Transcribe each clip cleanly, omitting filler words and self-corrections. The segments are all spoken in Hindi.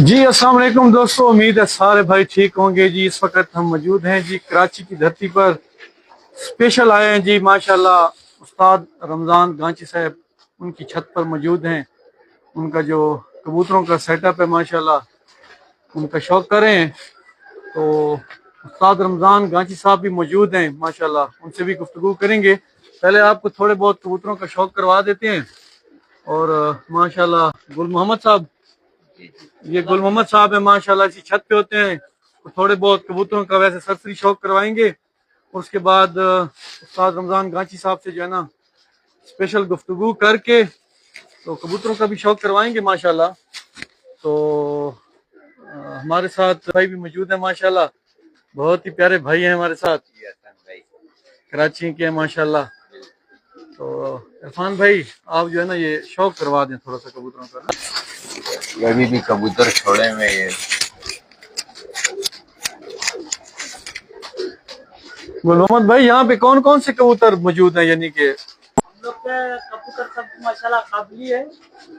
जी अस्सलाम वालेकुम दोस्तों, उम्मीद है सारे भाई ठीक होंगे जी। इस वक्त हम मौजूद हैं जी कराची की धरती पर। स्पेशल आए हैं जी माशाल्लाह। उस्ताद रमज़ान गांची साहब उनकी छत पर मौजूद हैं। उनका जो कबूतरों का सेटअप है माशाल्लाह, उनका शौक करें तो उस्ताद रमज़ान गांची साहब भी मौजूद हैं माशाल्लाह। उनसे भी गुफ्तगू करेंगे। पहले आपको थोड़े बहुत कबूतरों का शौक करवा देते हैं। और माशाल्लाह गुल मोहम्मद साहब, ये गुल मोहम्मद साहब है माशाल्लाह, इसी छत पे होते हैं। तो थोड़े बहुत कबूतरों का वैसे सरसरी शौक करवाएंगे। उसके बाद उस्ताद रमजान गांची साहब से जो है ना स्पेशल गुफ्तगू करके तो कबूतरों का भी शौक करवाएंगे माशाल्लाह। तो हमारे साथ भाई भी मौजूद है माशाल्लाह। बहुत ही प्यारे भाई हैं हमारे साथ, कराची के हैं माशाल्लाह। तो इरफान भाई, आप जो है ना ये शौक करवा दें थोड़ा सा कबूतरों का ना। ये अभी भी कबूतर छोड़े में ये गुल मोहम्मद भाई, यहाँ पे कौन कौन से कबूतर मौजूद हैं? यानी कि हम लोग के कबूतर सब माशाल्लाह काबली है,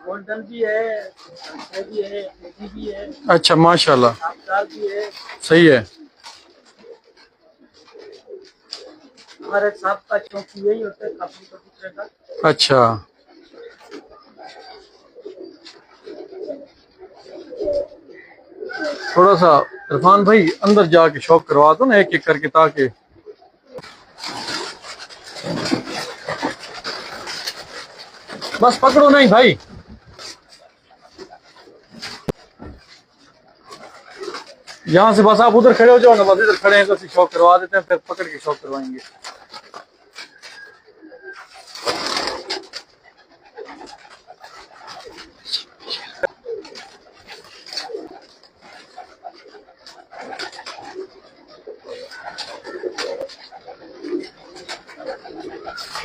गोल्डन भी है, संतरे भी है, मोती भी है, अच्छा माशाल्लाह, आपदार भी है। सही है। हमारे साहब का शौक यही होता है काबली कबूतर का। अच्छा, थोड़ा सा इरफान भाई अंदर जाके शौक करवा दो ना एक एक करके, ताकि बस पकड़ो नहीं भाई। यहाँ से बस आप उधर खड़े हो जाओ ना, बस इधर खड़े हैं तो शौक करवा देते हैं, फिर पकड़ के शौक करवाएंगे।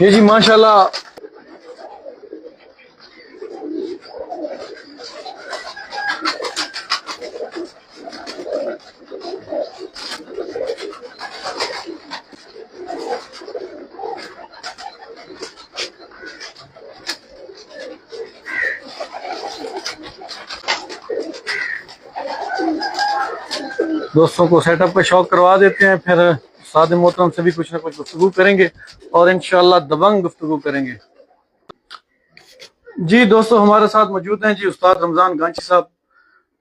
ये जी माशाल्लाह दोस्तों को सेटअप का शौक करवा देते हैं, फिर साद मोहतरम से भी कुछ ना कुछ गुफ्तगू करेंगे और इंशाल्लाह दबंग गुफ्तगू करेंगे। जी दोस्तों, हमारे साथ मौजूद हैं जी उस्ताद रमजान गांची साहब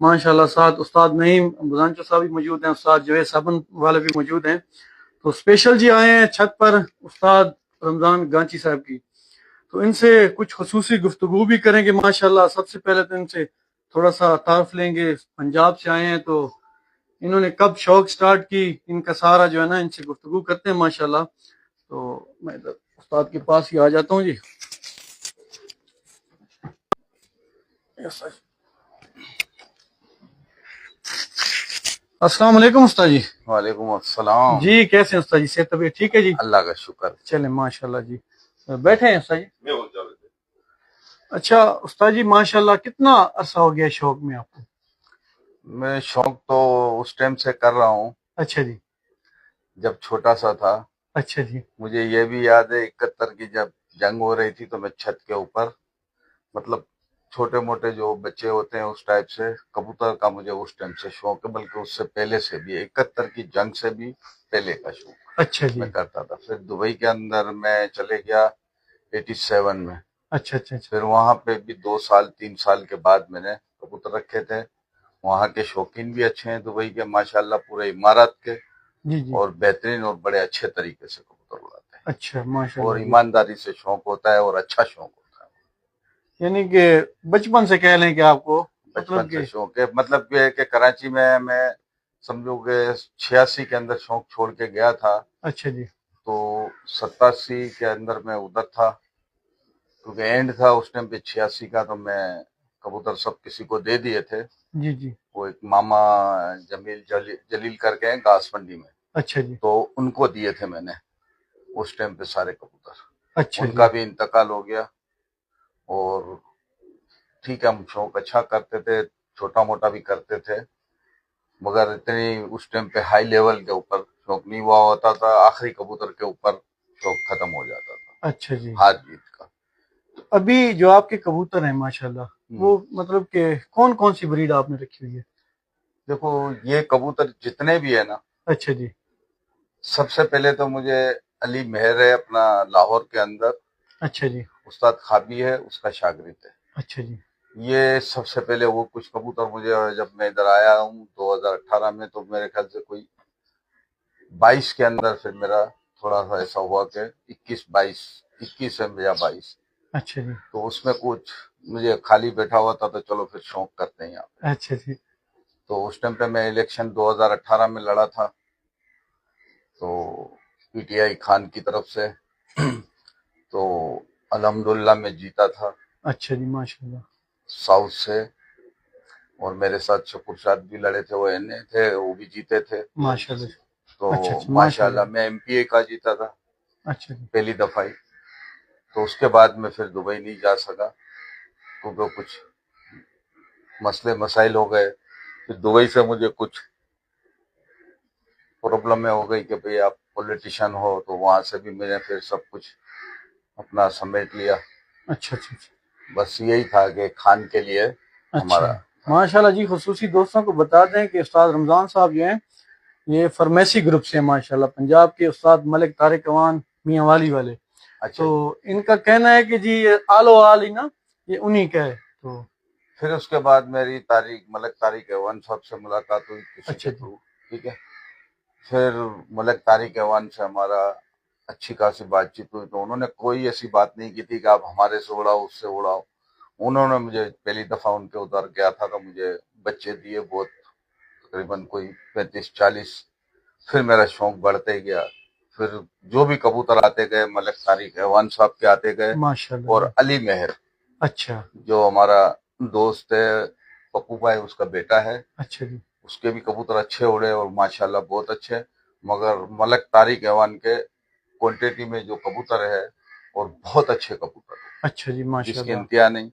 माशाल्लाह। साथ उस्ताद नईम बुजानचो साहब भी मौजूद हैं, उस्ताद जवेद साबन वाले भी मौजूद हैं। तो स्पेशल जी आए हैं छत पर उस्ताद रमजान गांची साहब की, तो इनसे कुछ खुसूसी गुफ्तगू भी करेंगे माशाल्लाह। सबसे पहले तो इनसे थोड़ा सा तारुफ लेंगे। पंजाब से आए हैं तो इन्होंने कब शौक स्टार्ट की, इनका सारा जो है ना इनसे गुफ्तगू करते हैं माशाल्लाह। तो मैं इधर उस्ताद के पास ही आ जाता हूँ जी। अस्सलाम वालेकुम उस्ताद जी। वालेकुम अस्सलाम जी कैसे हैं उस्ताद जी? सेहत तबीयत ठीक है जी? अल्लाह का शुक्र। चले माशाल्लाह जी। बैठे हैं उस्ताद जी? अच्छा उस्ताद जी माशाल्लाह, कितना अरसा हो गया शौक में आपको? मैं शौक तो उस टाइम से कर रहा हूँ अच्छा जी। जब छोटा सा था। अच्छा जी। मुझे ये भी याद है 71 की जब जंग हो रही थी तो मैं छत के ऊपर, मतलब छोटे मोटे जो बच्चे होते हैं उस टाइप से कबूतर का मुझे उस टाइम से शौक है, बल्कि उससे पहले से भी 71 की जंग से भी पहले का शौक अच्छा जी। मैं करता था। फिर दुबई के अंदर मैं चले गया 87 में। अच्छा अच्छा अच्छा। फिर वहां पे भी 2 साल 3 साल के बाद मैंने कबूतर रखे थे। वहाँ के शौकीन भी अच्छे हैं दुबई के माशाल्लाह, पूरे इमारत के, जी जी। और बेहतरीन और बड़े अच्छे तरीके से कबूतर उड़ाते हैं। अच्छा और माशाल्लाह जी। ईमानदारी से शौक होता है और अच्छा शौक होता है। यानी कि बचपन से कह लें कि आपको बचपन मतलब से कि शौक है, मतलब ये है कि कराची में मैं समझो कि 86 के अंदर शौक छोड़ के गया था, अच्छा जी। तो 87 के अंदर मैं उधर था, क्योंकि एंड था उस टाइम पे 86 का। तो मैं कबूतर सब किसी को दे दिए थे। जी जी। वो एक मामा जलील करके हैं घास मंडी में, अच्छा जी। तो उनको दिए थे मैंने उस टाइम पे सारे कबूतर। अच्छा उनका जी। भी इंतकाल हो गया। और ठीक है, हम शौक अच्छा करते थे, छोटा मोटा भी करते थे, मगर इतनी उस टाइम पे हाई लेवल के ऊपर शौक नहीं हुआ होता था। आखिरी कबूतर के ऊपर शौक खत्म हो जाता था, अच्छा जी। हार जीत का। अभी जो आपके कबूतर हैं माशाल्लाह, वो मतलब कि कौन कौन सी ब्रीड आपने रखी हुई है? देखो, ये कबूतर जितने भी है ना, अच्छा जी। सबसे पहले तो मुझे अली मेहर है अपना लाहौर के अंदर, अच्छा जी। उस्ताद खाबी है, उसका शागिर्द है। अच्छा जी। ये सबसे पहले वो कुछ कबूतर मुझे, जब मैं इधर आया हूँ 2018 में, तो मेरे ख्याल से कोई 22 के अंदर फिर मेरा थोड़ा सा ऐसा हुआ कि 21 है या 22। अच्छा जी। तो उसमें कुछ मुझे खाली बैठा हुआ था, तो चलो फिर शौक करते हैं यहाँ पे। अच्छा जी। तो उस टाइम पे मैं इलेक्शन 2018 में लड़ा था, तो पीटीआई खान की तरफ से तो अल्हम्दुलिल्लाह मैं जीता था अच्छा जी, माशाल्लाह। साउथ से। और मेरे साथ शकुर भी लड़े थे, वो एनए थे, वो भी जीते थे। माशाल्लाह। तो अच्छा अच्छा, माशाल्लाह माशाल्लाह। मैं एमपीए का जीता था अच्छा जी। पहली दफा ही। तो उसके बाद में फिर दुबई नहीं जा सका, क्योंकि कुछ मसले मसाइल हो गए। फिर दुबई से मुझे कुछ प्रॉब्लम में हो गई कि भाई आप पॉलिटिशियन हो, तो वहां से भी मैंने फिर सब कुछ अपना समेट लिया। अच्छा अच्छा अच्छा। बस यही था कि खान के लिए अच्छा, हमारा। माशाल्लाह जी। खुसूसी दोस्तों को बता दें कि उस्ताद रमजान साहब जो हैं, ये फार्मेसी ग्रुप से हैं माशाल्लाह, पंजाब के उस्ताद मलिक तारिक अवान मियां वाली वाले। अच्छा तो जी। इनका कहना है कि जी ये आलो आल ही ना, ये उन्हीं का है। तो फिर उसके बाद मेरी मलिक तारिक अवान साहब से मुलाकात हुई किसी अच्छा के जी। थ्रू। ठीक है। फिर मलिक तारिक अवान से हमारा अच्छी खासी बातचीत हुई, तो उन्होंने कोई ऐसी बात नहीं की थी कि आप हमारे से उड़ाओ, उससे उड़ाओ। उन्होंने मुझे पहली दफा उनके उधर गया था तो मुझे बच्चे दिए बहुत, तकरीबन कोई 35-40। फिर मेरा शौक बढ़ते गया। फिर जो भी कबूतर आते गए मलिक तारिक अवान साहब के आते गए। माशाल्लाह और जी। अली मेहर, अच्छा। जो हमारा दोस्त है, पप्पू भाई उसका बेटा है, अच्छा जी। उसके भी कबूतर अच्छे उड़े और माशाल्लाह बहुत अच्छे। मगर मलिक तारिक अवान के क्वांटिटी में जो कबूतर है, और बहुत अच्छे कबूतर है, अच्छा जी, जिसकी माशाल्लाह। इंतहा नहीं।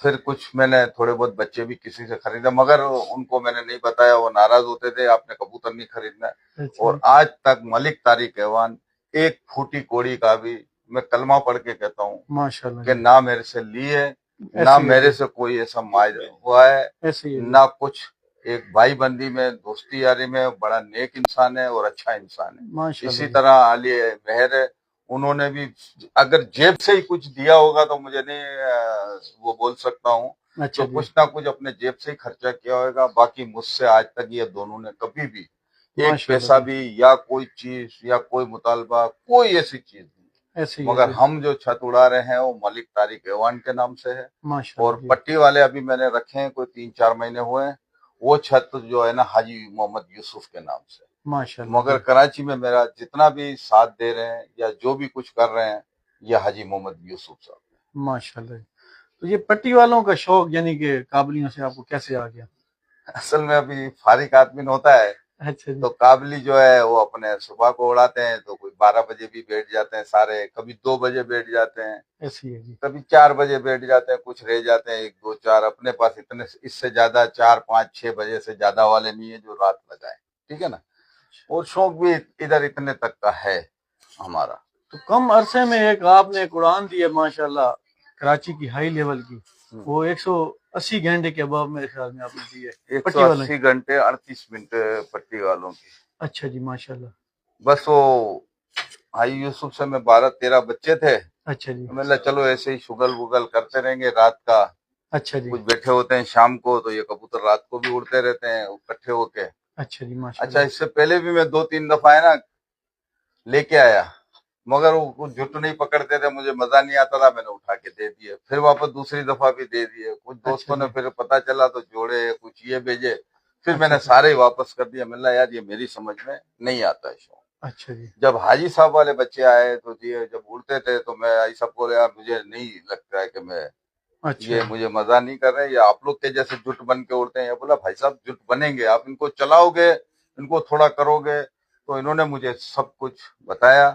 फिर कुछ मैंने थोड़े बहुत बच्चे भी किसी से खरीदे, मगर उनको मैंने नहीं बताया, वो नाराज होते थे आपने कबूतर नहीं खरीदना। अच्छा और जी। आज तक मलिक तारिक अवान एक फूटी कोड़ी का भी, मैं कलमा पढ़ के कहता हूँ माशाल्लाह कि जी। ना मेरे से लिए, ना ऐसे ही है मेरे जी। से कोई ऐसा मायदा हुआ है, ऐसे ही है जी। ना कुछ। एक भाई बंदी में, दोस्ती यारी में बड़ा नेक इंसान है और अच्छा इंसान है। माशाल्लाह इसी जी। तरह आली मेहर है, उन्होंने भी अगर जेब से ही कुछ दिया होगा तो मुझे नहीं वो बोल सकता हूँ। अच्छा तो जी। कुछ ना कुछ अपने जेब से ही खर्चा किया होगा। बाकी मुझसे आज तक ये दोनों ने कभी भी एक माशाल्लाह पैसा जी। भी या कोई चीज या कोई मुतालबा, कोई ऐसी चीज नहीं। ऐसे ही है मगर जी। हम जो छत उड़ा रहे हैं वो मलिक तारिक अवान के नाम से है। माशाल्लाह और जी। पट्टी वाले अभी मैंने रखे हैं, कोई 3-4 महीने हुए हैं। वो छत जो है ना, हाजी मोहम्मद यूसुफ के नाम से। माशाल्लाह मगर जी। कराची में मेरा जितना भी साथ दे रहे हैं या जो भी कुछ कर रहे हैं, ये हाजी मोहम्मद यूसुफ साहब। माशाल्लाह। तो ये पट्टी वालों का शौक यानी कि काबलियों से आपको कैसे आ गया? असल में अभी फारिग आदमी होता है, अच्छा जी। तो काबली जो है वो अपने सुबह को उड़ाते हैं, तो कोई 12 बजे भी बैठ जाते हैं सारे, कभी 2 बजे बैठ जाते हैं, ऐसे ही है जी। कभी 4 बजे बैठ जाते हैं, कुछ रह जाते हैं 1-2-4। अपने पास इतने, इससे ज्यादा 4-5-6 बजे से ज्यादा वाले नहीं है जो रात लगाए। ठीक है ना। और शौक भी इधर इतने तक का है हमारा। तो कम अरसे में एक आपने एक उड़ान दी है माशाल्लाह, कराची की हाई लेवल की। वो 180 घंटे के अबाव मेरे ख्याल में आपने दी है पट्टी वालों की। 180 घंटे 38 मिनट पट्टी वालों की। अच्छा जी, माशाल्लाह। बस वो भाई यूसुफ से में 12-13 बच्चे थे। अच्छा जी। मतलब चलो ऐसे ही शुगल वुगल करते रहेंगे रात का। अच्छा जी। कुछ बैठे होते हैं शाम को, तो ये कबूतर रात को भी उड़ते रहते हैं इकट्ठे होके। अच्छा जी, अच्छा, माशाल्लाह। इससे पहले भी मैं 2-3 दफा है ना लेके आया, मगर वो जुट नहीं पकड़ते थे, मुझे मजा नहीं आता था, मैंने उठा के दे दिए। फिर वापस दूसरी दफा भी दे दिए। कुछ अच्छा दोस्तों ने जी। फिर पता चला तो जोड़े, कुछ ये भेजे। फिर अच्छा मैंने अच्छा। सारे ही वापस कर दिया। मैंने यार ये मेरी समझ में नहीं आता है शौक। अच्छा जी। जब हाजी साहब वाले बच्चे आए तो ये जब उड़ते थे, तो मैं आई सबको, यार मुझे नहीं लगता है कि मैं, अच्छा। ये मुझे मजा नहीं कर रहे, या आप लोग के जैसे जुट बन के उड़ते हैं। बोला भाई साहब जुट बनेंगे, आप इनको चलाओगे, इनको थोड़ा करोगे। तो इन्होंने मुझे सब कुछ बताया।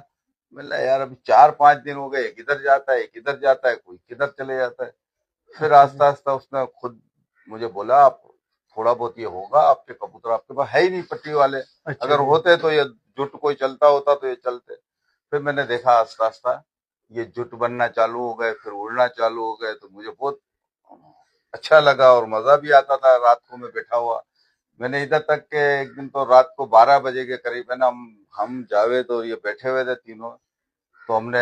बोला यार अभी 4-5 दिन हो गए, किधर जाता है किधर जाता है, कोई किधर चले जाता है। फिर अच्छा जी। आस्ता आस्ता उसने खुद मुझे बोला, आप थोड़ा बहुत ये होगा, आपके कबूतर आपके पास है ही नहीं पट्टी वाले। अच्छा अगर जी। होते तो ये जुट कोई चलता होता तो ये चलते। फिर मैंने देखा आस्ता आस्ता ये जुट बनना चालू हो गए, फिर उड़ना चालू हो गए, तो मुझे बहुत अच्छा लगा और मजा भी आता था रात को मैं बैठा हुआ। मैंने इधर तक के एक दिन तो रात को 12 बजे के करीब है ना, हम जावेद और ये बैठे हुए थे तीनों। तो हमने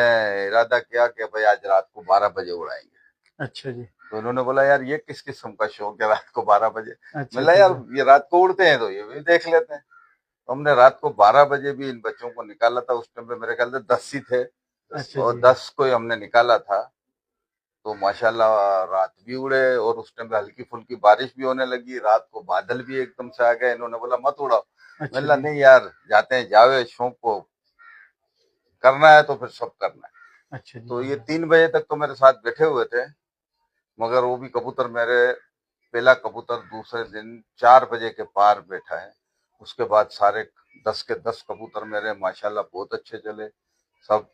इरादा किया कि भाई आज रात को 12 बजे उड़ाएंगे। अच्छा जी। तो उन्होंने बोला यार ये किस किस्म का शौक है रात को 12 बजे। अच्छा बोला अच्छा यार अच्छा। ये रात को उड़ते हैं तो ये भी देख लेते हैं। तो हमने रात को 12 बजे भी इन बच्चों को निकाला था। उस टाइम पे मेरे ख्याल से 10 ही थे अच्छा और जी। 10 को ही हमने निकाला था। तो माशाल्लाह रात भी उड़े और उस टाइम पे हल्की फुल्की बारिश भी होने लगी। रात को बादल भी एकदम से आ गए। इन्होंने बोला मत उड़ाओ। अच्छा मैंने बोला जी। नहीं यार जाते हैं, जावे, शौक को करना है तो फिर सब करना है। अच्छा जी। तो ये 3 बजे तक तो मेरे साथ बैठे हुए थे, मगर वो भी कबूतर मेरे पहला कबूतर दूसरे दिन 4 बजे के पार बैठा है। उसके बाद सारे 10 के 10 कबूतर मेरे माशाल्लाह बहुत अच्छे चले सब।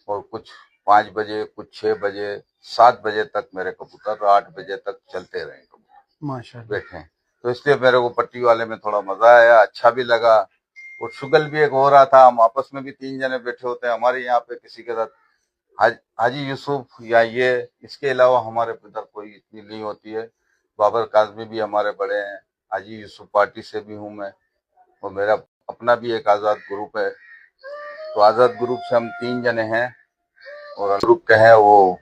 और कुछ 5 बजे, कुछ 6 बजे, 7 बजे तक मेरे कबूतर, 8 बजे तक चलते रहे कबूतर माशाल्लाह। बैठे। तो इसलिए मेरे को पट्टी वाले में थोड़ा मजा आया, अच्छा भी लगा। और शुगल भी एक हो रहा था, हम आपस में भी 3 जने बैठे होते हैं हमारे यहाँ पे किसी के साथ, हाजी यूसुफ या ये, इसके अलावा हमारे इधर कोई इतनी नहीं होती है। बाबर काजमी भी हमारे बड़े हैं, हाजी यूसुफ पार्टी से भी हूँ मैं, और मेरा अपना भी एक आज़ाद ग्रुप है। तो आज़ाद ग्रुप से हम 3 जने हैं। और ग्रुप के हैं वो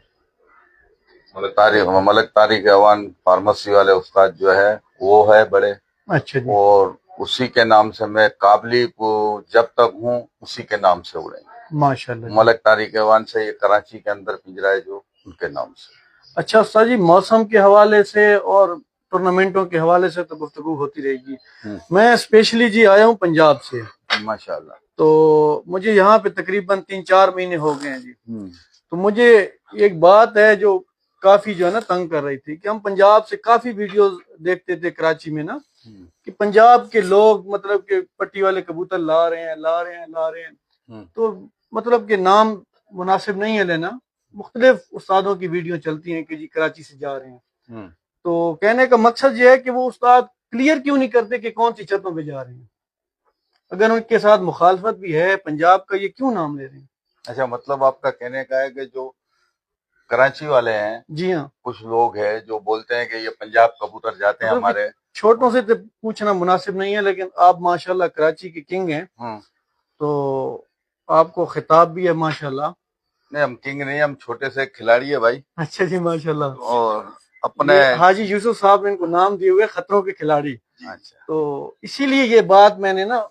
मलक तारिक अवान फार्मेसी वाले उस्ताद जो है वो है बड़े। अच्छा जी। और उसी के नाम से मैं काबली को जब तक हूँ उसी के नाम से उड़ेंगे। माशाल्लाह जी। मलक तारिक अवान से ये कराची के अंदर पिंजरा है जो, उनके नाम से। अच्छा उस्ताद जी, मौसम के हवाले से और टूर्नामेंटों के हवाले से तो गुफ्तगू होती रहेगी। मैं स्पेशली जी आया हूँ पंजाब से। माशाल्लाह। तो मुझे यहाँ पे तकरीबन 3-4 महीने हो गए हैं जी। तो मुझे एक बात है जो काफी जो है ना तंग कर रही थी कि हम पंजाब से काफी वीडियोस देखते थे कराची में ना, कि पंजाब के लोग मतलब के पट्टी वाले कबूतर ला रहे हैं, ला रहे हैं, ला रहे हैं। तो मतलब के नाम मुनासिब नहीं है लेना। मुख्तलिफ उस्तादों की वीडियो चलती हैं कि जी कराची से जा रहे हैं। तो कहने का मकसद ये है कि वो उस्ताद क्लियर क्यों नहीं करते कि कौन सी छतों पे जा रहे हैं। अगर उनके साथ मुखालफत भी है पंजाब का, ये क्यों नाम ले रहे हैं। अच्छा, मतलब आपका कहने का है कि जो कराची वाले हैं, जी हाँ, कुछ लोग हैं जो बोलते हैं कि ये पंजाब कबूतर जाते हैं मतलब हमारे। छोटों से तो पूछना मुनासिब नहीं है, लेकिन आप माशाल्लाह कराची के किंग हैं, तो आपको खिताब भी है माशाल्लाह। नहीं, हम किंग नहीं, हम छोटे से खिलाड़ी है भाई। अच्छा जी, माशाल्लाह। और अपने हाजी यूसुफ साहब ने इनको नाम दिए हुए खतरों के खिलाड़ी। अच्छा, तो इसीलिए ये बात मैंने ना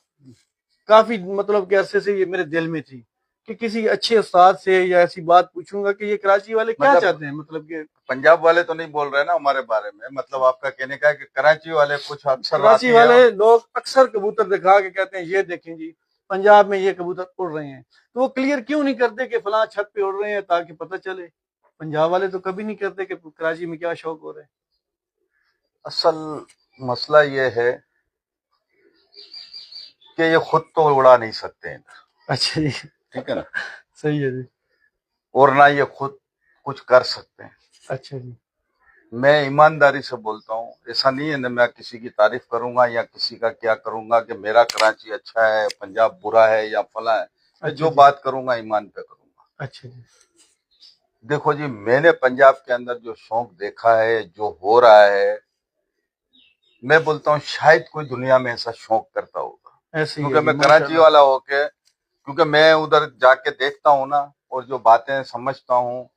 काफी मतलब कि अरसे से ये मेरे दिल में थी कि किसी अच्छे उस्ताद से या ऐसी बात पूछूंगा कि ये कराची वाले क्या चाहते हैं। मतलब कि पंजाब वाले तो नहीं बोल रहे ना हमारे बारे में, मतलब आपका कहने का है कि कराची वाले कुछ अक्सर कराची वाले लोग अक्सर कबूतर दिखा के कहते हैं ये देखें जी पंजाब में ये कबूतर उड़ रहे हैं। तो वो क्लियर क्यों नहीं करते कि फलां छत पे उड़ रहे हैं ताकि पता चले। पंजाब वाले तो कभी नहीं करते कि कराची में क्या शौक हो रहा है। असल मसला ये है कि ये खुद तो उड़ा नहीं सकते हैं। अच्छा जी, ठीक है ना, सही है जी। और ना ये खुद कुछ कर सकते हैं। अच्छा जी, मैं ईमानदारी से बोलता हूँ, ऐसा नहीं है ना मैं किसी की तारीफ करूंगा या किसी का क्या करूंगा कि मेरा कराची अच्छा है पंजाब बुरा है या फला है। मैं जो बात करूंगा ईमान पे करूंगा। अच्छा जी। देखो जी, मैंने पंजाब के अंदर जो शौक देखा है, जो हो रहा है, मैं बोलता हूँ शायद कोई दुनिया में ऐसा शौक करता होगा। ऐसे क्योंकि मैं कराची वाला होके, क्योंकि मैं उधर जाके देखता हूँ ना, और जो बातें समझता हूँ,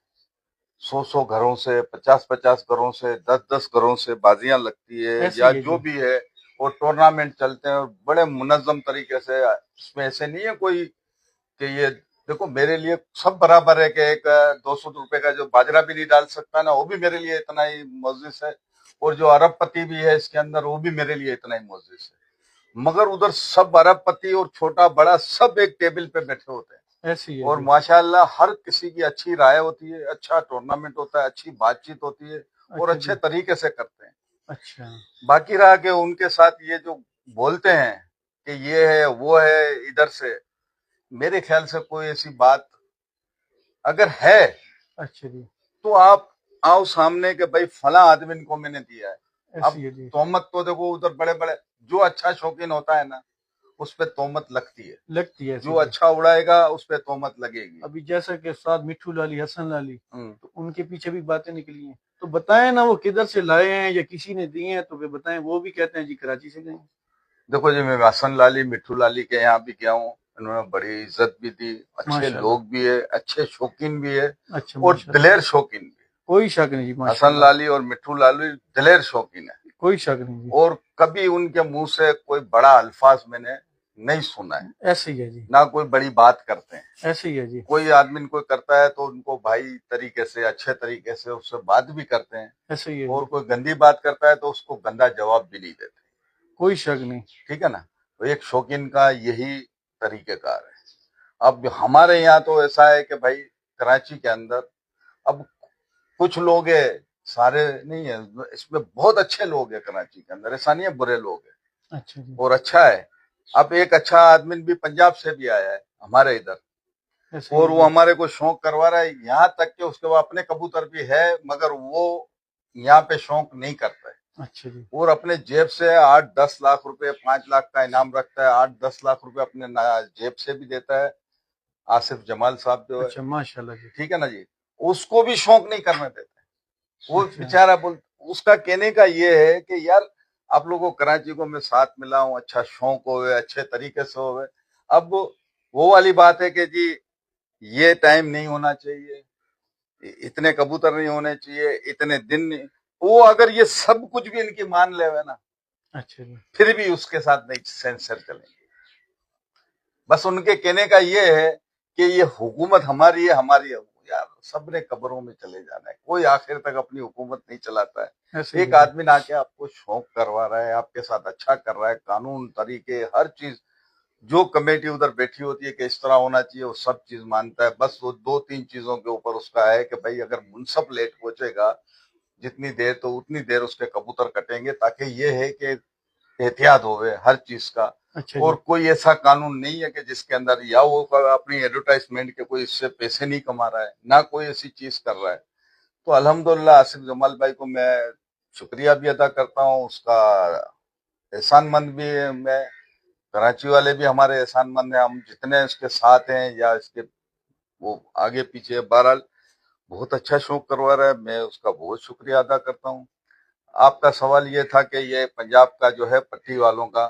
100 घरों से, 50 घरों से, 10 घरों से बाजियां लगती है या जो भी है, और टूर्नामेंट चलते हैं और बड़े मुनज्जम तरीके से। इसमें ऐसे नहीं है कोई कि ये देखो मेरे लिए सब बराबर है कि एक 200 रुपए का जो बाजरा भी नहीं डाल सकता ना, वो भी मेरे लिए इतना ही मुअज़्ज़िज़ है। और जो अरबपति भी है इसके अंदर, वो भी मेरे लिए इतना ही मुअज़्ज़िज़ है। मगर उधर सब अरबपति और छोटा बड़ा सब एक टेबल पे बैठे होते हैं। ऐसी है और माशाल्लाह हर किसी की अच्छी राय होती है, अच्छा टूर्नामेंट होता है, अच्छी बातचीत होती है, और अच्छे तरीके से करते हैं। अच्छा, बाकी रहा कि उनके साथ ये जो बोलते हैं कि ये है वो है इधर से, मेरे ख्याल से कोई ऐसी बात अगर है, अच्छा जी, तो आप आओ सामने के भाई फला आदमी को मैंने दिया है। अब तोहमत तो देखो उधर बड़े बड़े जो अच्छा शौकीन होता है ना, उस पे तोहमत लगती है, जो अच्छा उड़ाएगा उस पे तोहमत लगेगी। अभी जैसा कि उस्ताद मिठू लाली, हसन लाली, तो उनके पीछे भी बातें निकली हैं। तो बताएं ना वो किधर से लाए हैं या किसी ने दिए हैं, तो फिर बताएं। वो भी कहते हैं जी कराची से गए हैं। देखो जी, मैं हसन लाली मिट्ठू लाली के यहाँ भी गया हूँ, उन्होंने बड़ी इज्जत भी दी, अच्छे माशाल्लाह। लोग भी है, अच्छे शौकीन भी है अच्छा और माशाल्लाह, दिलेर शौकीन भी है। कोई शक नहीं जी, हसन माशाल्लाह, लाली और मिट्ठू लाली दिलेर शौकीन है कोई शक नहीं जी। और कभी उनके मुंह से कोई बड़ा अल्फाज मैंने नहीं सुना है, ऐसे ही है जी, ना कोई बड़ी बात करते हैं। ऐसे ही है जी, कोई आदमी कोई करता है तो उनको भाई तरीके से, अच्छे तरीके से उससे बात भी करते हैं, ऐसे ही है और जी, कोई गंदी बात करता है तो उसको गंदा जवाब भी नहीं देते। कोई शक नहीं। ठीक है ना। तो एक शौकीन का यही तरीकेकार है। अब हमारे यहाँ तो ऐसा है कि भाई कराची के अंदर अब कुछ लोग है, सारे नहीं है, इसमें बहुत अच्छे लोग है कराची के अंदर, ऐसा नहीं है बुरे लोग है, अच्छा जी, और अच्छा है। अब एक अच्छा आदमी भी पंजाब से भी आया है हमारे इधर, ऐसे ही और है वो जी, हमारे को शौक करवा रहा है, यहाँ तक कि उसके वो अपने कबूतर भी है मगर वो यहाँ पे शौक नहीं करता है, अच्छा जी, और अपने जेब से 8-10 लाख रुपए, 5 लाख का इनाम रखता है, 8-10 लाख रुपए अपने जेब से भी देता है। आसिफ जमाल साहब जो है, अच्छा माशाल्लाह जी, ठीक है ना जी, उसको भी शौक नहीं करने देते। वो अच्छा, बेचारा बोल, उसका कहने का ये है कि यार आप लोगों को कराची को मैं साथ मिला हूँ, अच्छा शौक होवे, अच्छे तरीके से होवे। अब वो वाली बात है कि जी ये टाइम नहीं होना चाहिए, इतने कबूतर नहीं होने चाहिए, इतने दिन नहीं, वो अगर ये सब कुछ भी इनकी मान लेवे ना, अच्छा जी, फिर भी उसके साथ नहीं सेंसर चलेंगे। बस उनके कहने का ये है कि ये हुकूमत हमारी है, हमारी है। यार सबने कब्रों में चले जाना है, कोई आखिर तक अपनी हुकूमत नहीं चलाता है। ऐसे ही एक है जी, आदमी आके आपको शौक करवा रहा है, आपके साथ अच्छा कर रहा है, कानून तरीके हर चीज, जो कमेटी उधर बैठी होती है कि इस तरह होना चाहिए, वो सब चीज मानता है। बस वो 2-3 चीजों के ऊपर उसका है कि भाई अगर मुनसफ लेट पहुंचेगा जितनी देर, तो उतनी देर उसके कबूतर कटेंगे, ताकि ये है कि एहतियात होवे हर चीज का। अच्छा और जी, कोई ऐसा कानून नहीं है कि जिसके अंदर या वो अपनी एडवर्टाइजमेंट के कोई इससे पैसे नहीं कमा रहा है, ना कोई ऐसी चीज कर रहा है। तो अल्हम्दुलिल्लाह आसिफ जमाल भाई को मैं शुक्रिया भी अदा करता हूँ, उसका एहसानमंद भी है मैं। कराची वाले भी हमारे एहसानमंद हैं, हम जितने इसके साथ हैं या इसके वो आगे पीछे, बहरहाल बहुत अच्छा शौक करवा रहा है, मैं उसका बहुत शुक्रिया अदा करता हूँ। आपका सवाल ये था कि ये पंजाब का जो है पट्टी वालों का,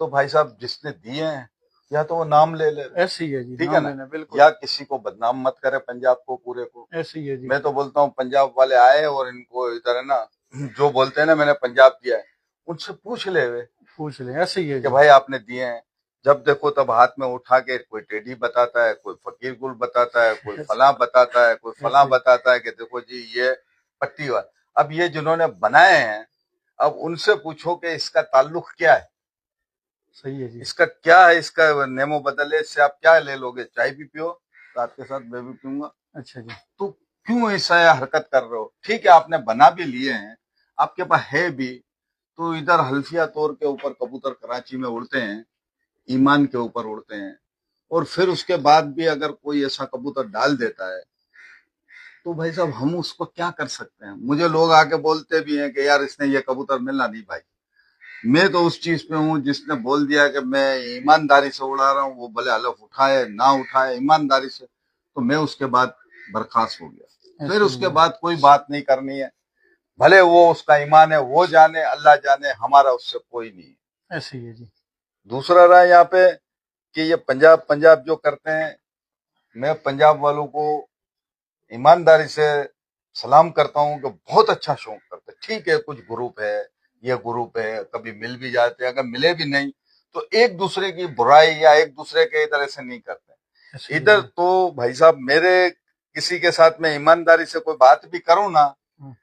तो भाई साहब जिसने दिए हैं या तो वो नाम ले ले, ऐसे ही है जी, ठीक है नाम ना, लेना बिल्कुल, या किसी को बदनाम मत करे पंजाब को पूरे को। ऐसे ही है जी, मैं तो बोलता हूँ पंजाब वाले आए और इनको इधर है ना, जो बोलते हैं ना मैंने पंजाब दिया है, उनसे पूछ ले वे पूछ लें, ऐसे ही है कि जी, भाई आपने दिए हैं। जब देखो तब हाथ में उठा के कोई टेडी बताता है, कोई फकीर गुल बताता है, कोई फलां बताता है, कोई फलां ऐसे बताता है कि देखो जी ये पट्टी वाला। अब ये जिन्होंने बनाए हैं, अब उनसे पूछो कि इसका ताल्लुक क्या है, सही है जी, इसका क्या है, इसका नेमो बदले, इससे आप क्या ले लोगे? चाय भी पियो साथ के साथ, मैं भी पीऊंगा। अच्छा जी, तो क्यों ऐसा हरकत कर रहे हो? ठीक है आपने बना भी लिए हैं, आपके पास है भी, तो इधर हल्फिया तौर के ऊपर कबूतर कराची में उड़ते हैं, ईमान के ऊपर उड़ते हैं, और फिर उसके बाद भी अगर कोई ऐसा कबूतर डाल देता है तो भाई साहब हम उसको क्या कर सकते हैं? मुझे लोग आके बोलते भी हैं कि यार इसने ये कबूतर मिलना नहीं। भाई मैं तो उस चीज पे हूँ, जिसने बोल दिया कि मैं ईमानदारी से उड़ा रहा हूँ, वो भले हलफ उठाए ना उठाए ईमानदारी से, तो मैं उसके बाद बर्खास्त हो गया। फिर ऐसे ही उसके है, बाद कोई बात नहीं करनी है, भले वो उसका ईमान है, वो जाने, अल्लाह जाने, हमारा उससे कोई नहीं है। ऐसे ही है जी, दूसरा रहा यहाँ पे कि ये पंजाब पंजाब जो करते हैं, मैं पंजाब वालों को ईमानदारी से सलाम करता हूँ कि बहुत अच्छा शौक करते हैं। ठीक है कुछ ग्रुप है, ये ग्रुप है, कभी मिल भी जाते हैं, अगर मिले भी नहीं तो एक दूसरे की बुराई या एक दूसरे के इधर ऐसे नहीं करते। ऐसे ही है इधर जी, तो भाई साहब मेरे किसी के साथ में ईमानदारी से कोई बात भी करूं ना, हम्म,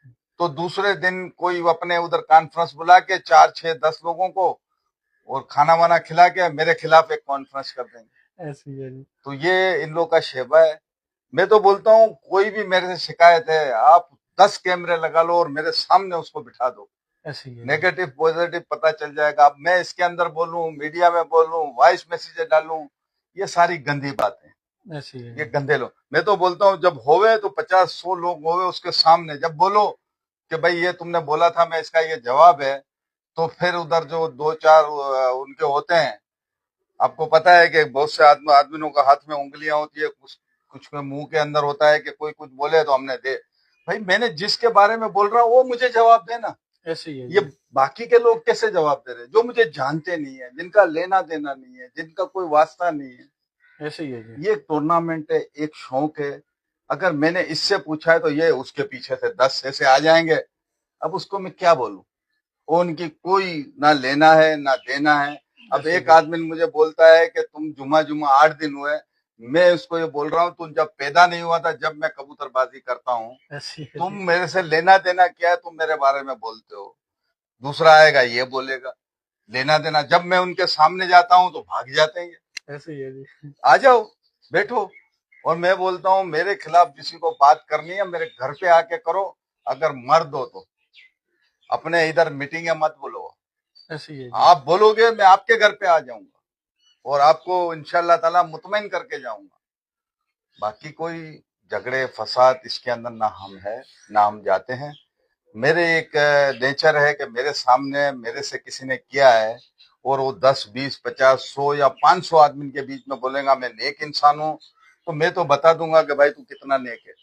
तो दूसरे दिन कोई अपने उधर कॉन्फ्रेंस बुला के 4-6-10 लोगों को और खाना वाना खिला के मेरे खिलाफ एक कॉन्फ्रेंस कर देंगे। ऐसे ही है जी, तो ये इन लोगों का शेवा है। मैं तो बोलता हूँ कोई भी मेरे से शिकायत है, आप 10 कैमरे लगा लो और मेरे सामने उसको बिठा दो, ऐसे ही है जी, नेगेटिव पॉजिटिव पता चल जाएगा। अब मैं इसके अंदर बोलूं, मीडिया में बोलूं, वॉइस मैसेज डालूं, ये सारी गंदी बातें, ऐसे ही है ये जी, गंदे लोग। मैं तो बोलता हूँ जब होवे तो 50-100 लोग होवे उसके सामने, जब बोलो कि भाई ये तुमने बोला था, मैं इसका ये जवाब है, तो फिर उधर जो 2-4 उनके होते हैं, आपको पता है कि बहुत से आदमियों का हाथ में उंगलियां होती है, कुछ कुछ में मुंह के अंदर होता है कि कोई कुछ बोले तो हमने दे, भाई मैंने जिसके बारे में बोल रहा हूँ वो मुझे जवाब देना। ऐसे ही है ये जी। बाकी के लोग कैसे जवाब दे रहे हैं जो मुझे जानते नहीं है, जिनका लेना देना नहीं है, जिनका कोई वास्ता नहीं है। ऐसे ही है जी। ये एक टूर्नामेंट है, एक शौक है। अगर मैंने इससे पूछा है तो ये उसके पीछे से 10 ऐसे आ जाएंगे। अब उसको मैं क्या बोलूं? वो उनकी कोई ना लेना है ना देना है। अब ऐसे ही एक है। आदमी मुझे बोलता है कि तुम जुमा जुमा 8 दिन हुए। मैं उसको ये बोल रहा हूँ, तुम जब पैदा नहीं हुआ था जब मैं कबूतरबाजी करता हूँ, ऐसे ही है तुम जी। मेरे से लेना देना क्या है? तुम मेरे बारे में बोलते हो। दूसरा आएगा ये बोलेगा लेना देना। जब मैं उनके सामने जाता हूँ तो भाग जाते हैं ये। ऐसे ही है जी। आ जाओ, बैठो। और मैं बोलता हूँ मेरे खिलाफ किसी को बात करनी है मेरे घर पे आके करो। अगर मर्द हो तो अपने इधर मीटिंग है मत बोलो। ऐसे ही है जी। आप बोलोगे मैं आपके घर पे आ जाऊंगा और आपको इंशाल्लाह ताला मुतमईन करके जाऊंगा। बाकी कोई झगड़े फसाद इसके अंदर ना हम है ना हम जाते हैं। मेरे एक नेचर है कि मेरे सामने मेरे से किसी ने किया है और वो 10 20 50 100 या 500 आदमी के बीच में बोलेगा मैं नेक इंसान हूँ, तो मैं तो बता दूंगा कि भाई तू कितना नेक है,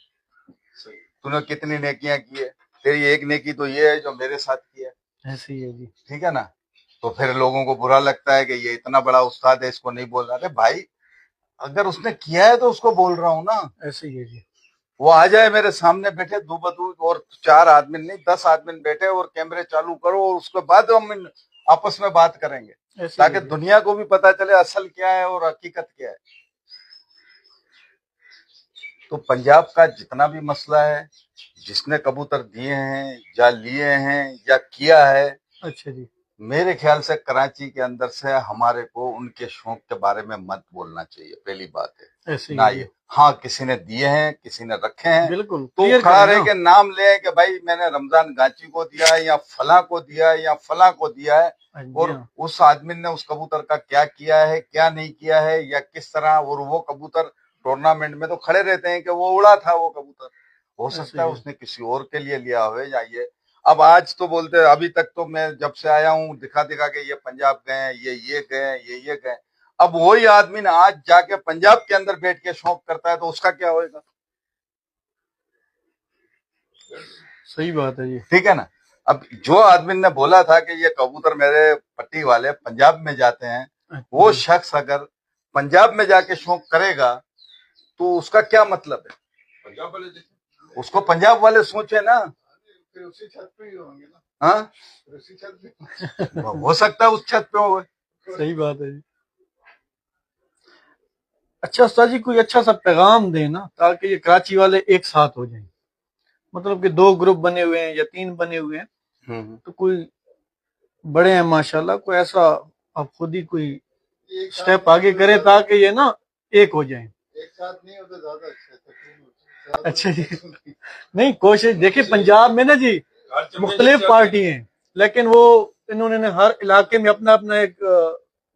तूने कितनी नेकियां की है। तेरी एक नेकी तो ये है जो मेरे साथ की है। ऐसे ही है जी। ठीक है ना? तो फिर लोगों को बुरा लगता है कि ये इतना बड़ा उस्ताद है इसको नहीं बोल रहा। अरे भाई अगर उसने किया है तो उसको बोल रहा हूँ ना। ऐसे ही है जी। वो आ जाए मेरे सामने बैठे दो बदू और 4 आदमी नहीं 10 आदमी बैठे और कैमरे चालू करो और उसके बाद हम आपस में बात करेंगे ऐसे ही ताकि है जी। दुनिया को भी पता चले असल क्या है और हकीकत क्या है। तो पंजाब का जितना भी मसला है, जिसने कबूतर दिए हैं या लिए हैं या किया है, अच्छा जी। मेरे ख्याल से कराची के अंदर से हमारे को उनके शौक के बारे में मत बोलना चाहिए। पहली बात है ऐसे ही ना है जी। ये। हाँ किसी ने दिए हैं किसी ने रखे हैं बिल्कुल तो क्लियर खड़ा करें रहे ना। के नाम ले कि भाई मैंने रमजान गांची को दिया है या फला को दिया है या फला को दिया है। हाँ जी। और हाँ। उस आदमी ने उस कबूतर का क्या किया है क्या नहीं किया है या किस तरह। और वो कबूतर टूर्नामेंट में तो खड़े रहते हैं कि वो उड़ा था वो कबूतर। हो ऐसे सकता ही है है। उसने किसी और के लिए लिया हो या ये। अब आज तो बोलते हैं, अभी तक तो मैं जब से आया हूँ दिखा दिखा के ये पंजाब गए हैं ये गए हैं ये गए। अब वही आदमी ना आज जाके पंजाब के अंदर बैठ के शौक करता है तो उसका क्या होएगा? सही बात है जी। ठीक है ना? अब जो आदमी ने बोला था कि ये कबूतर मेरे पट्टी वाले पंजाब में जाते हैं, वो जी। शख्स अगर पंजाब में जाके शौक करेगा तो उसका क्या मतलब है? पंजाब वाले उसको पंजाब वाले सोचे ना। फिर उसी छत पे ही होंगे ना। हाँ उसी छत पे हो सकता है उस छत पे हो। सही बात है जी। अच्छा उस्ताद जी कोई अच्छा सा पैगाम दें ना ताकि ये कराची वाले एक साथ हो जाएं। मतलब कि 2 ग्रुप बने हुए हैं या 3 बने हुए हैं तो कोई बड़े हैं माशाल्लाह कोई ऐसा आप खुद ही कोई स्टेप आगे करें ताकि ये ना एक हो जाएं। एक साथ नहीं होते ज्यादा अच्छा जी। नहीं कोशिश देखिए पंजाब में ना जी मुख्तलिफ पार्टी हैं लेकिन वो इन्होंने हर इलाके में अपना अपना एक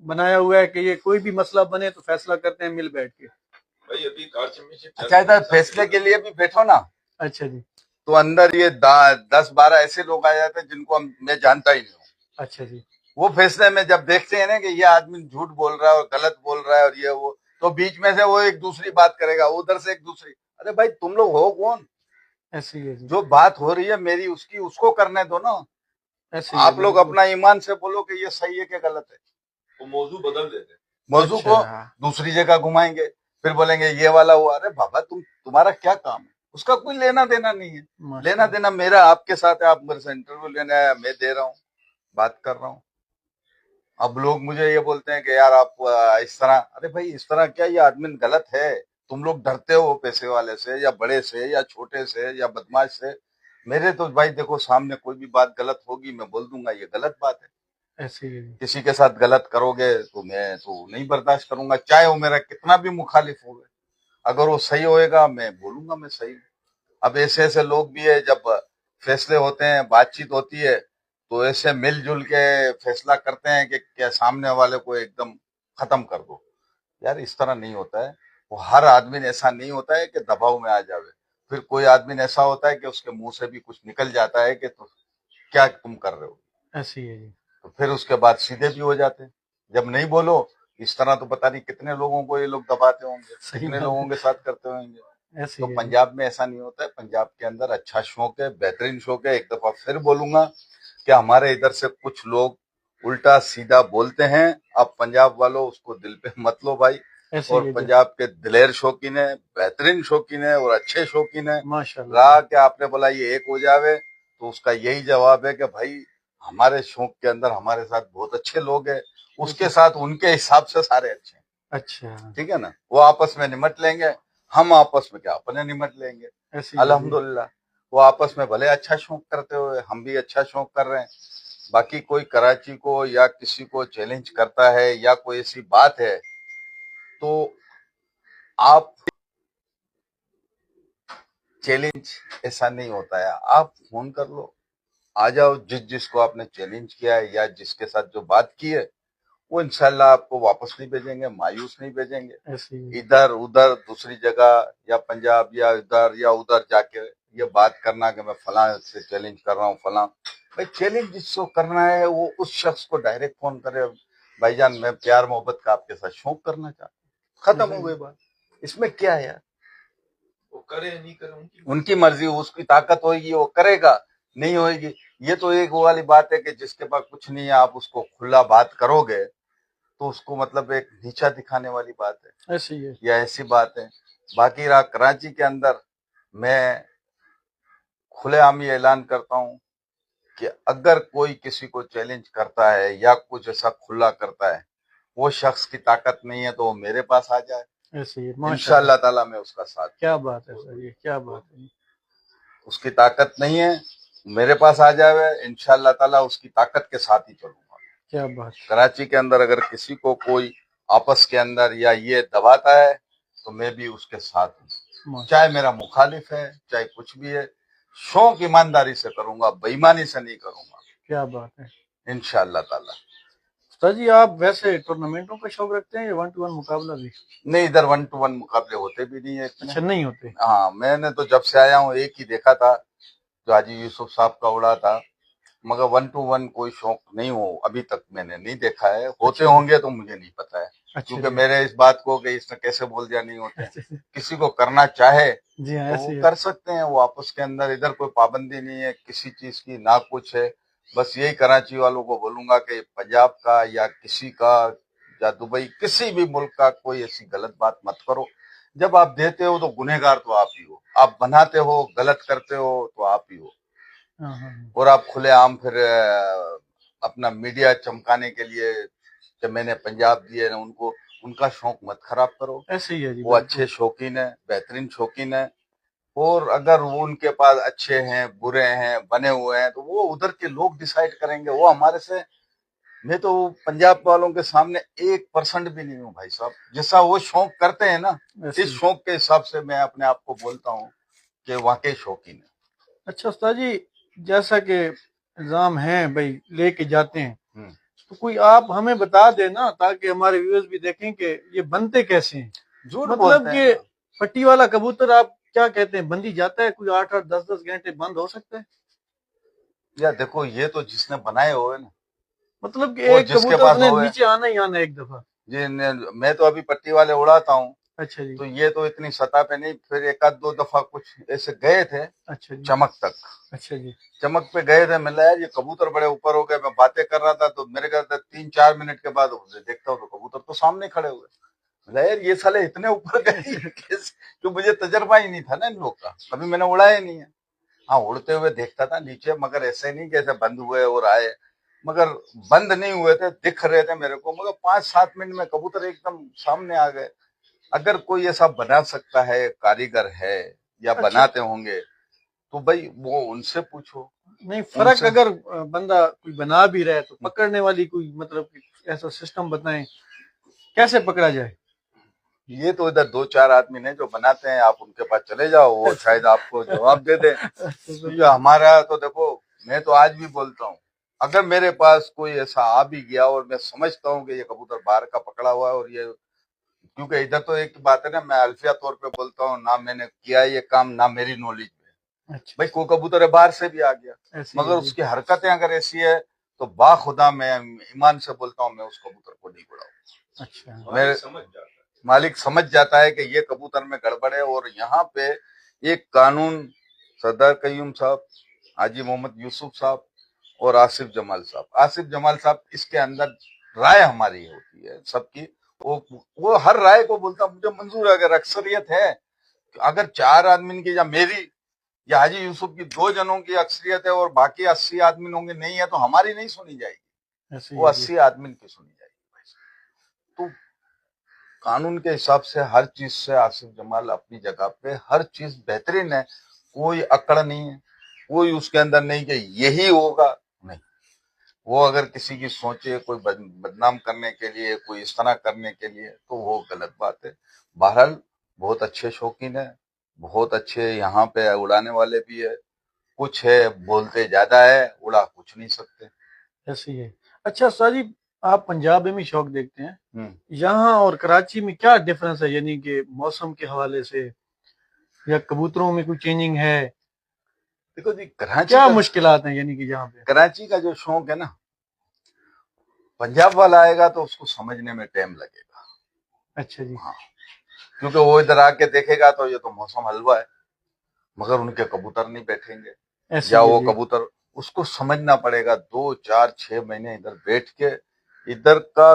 बनाया हुआ है कि ये कोई भी मसला बने तो फैसला करते हैं मिल बैठ के। भाई अभी कार चैंपियनशिप अच्छा इधर फैसले के लिए भी बैठो ना। अच्छा जी। तो अंदर ये 10 12 ऐसे लोग आ जाते हैं जिनको मैं जानता ही नहीं हूँ। अच्छा जी। वो फैसले में जब देखते हैं ना कि ये आदमी झूठ बोल रहा है और गलत बोल रहा है और ये वो, तो बीच में से वो एक दूसरी बात करेगा उधर से एक दूसरी। अरे भाई तुम लोग हो कौन? ऐसे ही है जी। जो बात हो रही है मेरी उसकी उसको करने दो ना। ऐसे ही है आप लोग बिल्कुल। अपना ईमान से बोलो कि ये सही है कि गलत है। वो मौजू बदल देते हैं। मौजू को अच्छा दूसरी जगह घुमाएंगे फिर बोलेंगे ये वाला हुआ। अरे बाबा तुम्हारा क्या काम है? उसका कोई लेना देना नहीं है। लेना माशाल्लाह। देना मेरा आपके साथ है। आप मेरे से इंटरव्यू लेना है मैं दे रहा हूँ बात कर रहा हूँ। अब लोग मुझे ये बोलते हैं कि यार आप इस तरह। अरे भाई इस तरह क्या? ये आदमी गलत है। तुम लोग डरते हो पैसे वाले से या बड़े से या छोटे से या बदमाश से। मेरे तो भाई देखो सामने कोई भी बात गलत होगी मैं बोल दूंगा ये गलत बात है। ऐसे ही है जी। किसी के साथ गलत करोगे तो मैं तो नहीं बर्दाश्त करूंगा चाहे वो मेरा कितना भी मुखालिफ हो। अगर वो सही होएगा मैं बोलूंगा मैं सही हूं। अब ऐसे ऐसे लोग भी है जब फैसले होते हैं बातचीत होती है तो ऐसे मिलजुल के फैसला करते हैं कि क्या सामने वाले को एकदम खत्म कर दो। यार इस तरह नहीं होता है। वो हर आदमी ऐसा नहीं होता है कि दबाव में आ जावे। फिर कोई आदमी ऐसा होता है कि उसके मुंह से भी कुछ निकल जाता है कि तो क्या तुम कर रहे हो। ऐसे ही है जी। तो फिर उसके बाद सीधे भी हो जाते हैं। जब नहीं बोलो इस तरह तो पता नहीं कितने लोगों को ये लोग दबाते होंगे सही कितने बात लोगों है। के साथ करते होंगे। ऐसे तो ही है। पंजाब में ऐसा नहीं होता है। पंजाब के अंदर अच्छा शौक है, बेहतरीन शौक है। एक दफा फिर बोलूंगा कि हमारे इधर से कुछ लोग उल्टा सीधा बोलते हैं, आप पंजाब वालों उसको दिल पे मत लो भाई। ऐसे और ही है पंजाब के दिलेर शौकीन है, बेहतरीन शौकीन है और अच्छे शौकीन है। माशाल्लाह। रहा कि आपने बोला ये एक हो जावे, तो उसका यही जवाब है कि भाई हमारे शौक के अंदर हमारे साथ बहुत अच्छे लोग हैं, उसके साथ उनके हिसाब से सारे अच्छे हैं। अच्छा, ठीक है ना, वो आपस में निमट लेंगे, हम आपस में क्या अपने निमट लेंगे। ऐसे ही है जी। अल्हम्दुलिल्लाह वो आपस में भले अच्छा शौक करते हुए हम भी अच्छा शौक कर रहे हैं। बाकी कोई कराची को या किसी को चैलेंज करता है या कोई ऐसी बात है तो आप चैलेंज ऐसा नहीं होता है, आप फोन कर लो, आ जाओ। जिसको आपने चैलेंज किया है या जिसके साथ जो बात की है वो इंशाल्लाह आपको वापस नहीं भेजेंगे, मायूस नहीं भेजेंगे। ऐसे ही है। इधर उधर दूसरी जगह या पंजाब या उधर जाके ये बात करना कि मैं फलां से चैलेंज कर रहा हूँ फलां, भाई चैलेंज जिसको करना है वो उस शख्स को डायरेक्ट फोन करे, भाईजान मैं प्यार मोहब्बत का आपके साथ शौक करना चाहता हूँ, खत्म हो गई बात। इसमें क्या है यार, वो करे नहीं करे उनकी मर्जी, उसकी ताकत होगी वो करेगा, नहीं होगी। ये तो एक वो वाली बात है कि जिसके पास कुछ नहीं है आप उसको खुला बात करोगे तो उसको मतलब एक नीचा दिखाने वाली बात है, ऐसे ही है। या ऐसी बात है। बाकी रहा कराची के अंदर, मैं खुलेआम ये ऐलान करता हूँ कि अगर कोई किसी को चैलेंज करता है या कुछ ऐसा खुला करता है, वो शख्स की ताकत नहीं है तो वो मेरे पास आ जाए, ऐसे ही है माशाल्लाह। इंशाअल्लाह ताला मैं उसका साथ। क्या बात है सर, ये क्या बात है। उसकी ताकत नहीं है मेरे पास आ जाए, इंशाअल्लाह ताला उसकी ताकत के साथ ही चलूंगा। क्या बात। कराची के अंदर अगर किसी को कोई आपस के अंदर या ये दबाता है तो मैं भी उसके साथ हूँ, चाहे मेरा मुखालिफ है चाहे कुछ भी है। शौक ईमानदारी से करूंगा, बेईमानी से नहीं करूंगा, क्या बात है। इंशाअल्लाह ताला। सर जी आप वैसे टूर्नामेंटों का शौक रखते हैं या 1-to-1 मुकाबला भी? नहीं, इधर 1-to-1 मुकाबले होते भी नहीं है इतने। अच्छा, नहीं होते। हाँ, मैंने तो जब से आया हूँ एक ही देखा था जो हाजी यूसुफ साहब का उड़ा था, मगर 1-to-1 कोई शौक नहीं हो अभी तक मैंने नहीं देखा है। होते होंगे तो मुझे नहीं पता है, क्योंकि मेरे इस बात को कि इसने कैसे बोल दिया नहीं होते। किसी को करना चाहे जी हाँ, तो ऐसे वो ही है। कर सकते हैं, वो आपस के अंदर, इधर कोई पाबंदी नहीं है किसी चीज की, ना कुछ है। बस यही कराची वालों को बोलूंगा कि पंजाब का या किसी का या दुबई किसी भी मुल्क का कोई ऐसी गलत बात मत करो। जब आप देते हो तो गुनहगार तो आप ही हो, आप बनाते हो गलत करते हो तो आप ही हो। हाँ, हाँ, और आप खुलेआम फिर अपना मीडिया चमकाने के लिए कि मैंने पंजाब दिए ना उनको, उनका शौक मत खराब करो। ऐसे ही है जी। वो अच्छे शौकीन है, बेहतरीन शौकीन है, और अगर वो उनके पास अच्छे हैं बुरे हैं बने हुए हैं तो वो उधर के लोग डिसाइड करेंगे, वो हमारे से। मैं तो पंजाब वालों के सामने 1% भी नहीं हूँ भाई साहब, जैसा वो शौक करते हैं ना, इस शौक के हिसाब से मैं अपने आप को बोलता हूँ कि वाकई शौकीन है। अच्छा उस्ताद जी, जैसा कि इल्जाम है भाई लेके जाते हैं, तो कोई आप हमें बता देना ताकि हमारे व्यूअर्स भी देखें कि ये बनते कैसे हैं। झूठ मतलब बोलते कि हैं। पट्टी वाला कबूतर आप क्या कहते हैं, बंदी जाता है कोई 8-8 10-10 घंटे बंद हो सकता है? या देखो ये तो जिसने बनाए हुए ना, मतलब कि वो एक जिसके कबूतर पास ने होए। नीचे आना ही आना एक दफा। जी मैं तो अभी पट्टी वाले उड़ाता हूँ, अच्छा जी। तो ये तो इतनी सतह पे नहीं, फिर एक आध दो दफा कुछ ऐसे गए थे। अच्छा जी। चमक तक। अच्छा जी। चमक पे गए थे, मिला यार ये कबूतर बड़े ऊपर हो गए, मैं बातें कर रहा था तो मेरे ख्याल से 3-4 मिनट के बाद देखता हूँ तो कबूतर तो सामने खड़े हुए। मिला यार ये साले इतने ऊपर गए तो मुझे तजर्बा ही नहीं था ना इन लोग का, कभी मैंने उड़ाया नहीं है। हाँ उड़ते हुए देखता था नीचे, मगर ऐसे नहीं कैसे बंद हुए और आए, मगर बंद नहीं हुए थे, दिख रहे थे मेरे को, मगर 5-7 मिनट में कबूतर एकदम सामने आ गए। अगर कोई ऐसा बना सकता है, कारीगर है या बनाते होंगे तो भाई वो उनसे पूछो। नहीं फर्क अगर बंदा कोई बना भी रहा है तो पकड़ने वाली कोई मतलब ऐसा सिस्टम बताएं कैसे पकड़ा जाए। ये तो इधर 2-4 आदमी ने जो बनाते हैं, आप उनके पास चले जाओ, वो शायद आपको जवाब दे दे। तो हमारा तो देखो, मैं तो आज भी बोलता हूँ, अगर मेरे पास कोई ऐसा आ भी गया और मैं समझता हूँ कि ये कबूतर बाहर का पकड़ा हुआ है, और ये क्योंकि इधर तो एक बात है ना, मैं अल्फिया तौर पे बोलता हूँ, ना मैंने किया ये काम ना मेरी नॉलेज में। भाई कोई कबूतर है बाहर से भी आ गया, मगर उसकी हरकतें अगर ऐसी है तो बाखुदा मैं ईमान से बोलता हूँ मैं उस कबूतर को नहीं उड़ाऊं। मेरे समझ जाता मालिक समझ जाता है कि ये कबूतर में गड़बड़ है। और यहाँ पे एक कानून सरदार कयूम साहब, हाजी मोहम्मद यूसुफ साहब और आसिफ जमाल साहब, इसके अंदर राय हमारी होती है सबकी। वो हर राय को बोलता मुझे मंजूर है। अगर अक्सरियत है, अगर 4 आदमी की या मेरी या हाजी यूसुफ की 2 जनों की अक्सरियत है और बाकी 80 आदमी होंगे नहीं है, तो हमारी नहीं सुनी जाएगी, ऐसे वो ही है जी। 80 आदमी की सुनी जाएगी। तो कानून के हिसाब से हर चीज से आसिफ जमाल अपनी जगह पे हर चीज बेहतरीन है। कोई अकड़ नहीं है, कोई उसके अंदर नहीं कि यही होगा, नहीं। वो अगर किसी की सोचे कोई बदनाम करने के लिए, कोई इस तरह करने के लिए, तो वो गलत बात है। बहरहाल बहुत अच्छे शौकीन है, बहुत अच्छे यहाँ पे उड़ाने वाले भी है। कुछ है बोलते ज्यादा है, उड़ा कुछ नहीं सकते। ऐसे ही है। अच्छा उस्ताद जी, आप पंजाब में भी शौक देखते हैं, हम्म। यहाँ और कराची में क्या डिफरेंस है, यानी कि मौसम के हवाले से या कबूतरों में कोई चेंजिंग है? देखो जी, कराची क्या का मुश्किलात हैं यानी कि यहाँ पे? कराची का जो शौक है ना, पंजाब वाला आएगा तो उसको समझने में टाइम लगेगा। अच्छा जी। हाँ, क्योंकि वो इधर आके देखेगा तो ये तो मौसम हलवा है, मगर उनके कबूतर नहीं बैठेंगे, ऐसे या ही है वो जी। कबूतर, उसको समझना पड़ेगा। 2 4 6 महीने इधर बैठ के, इधर का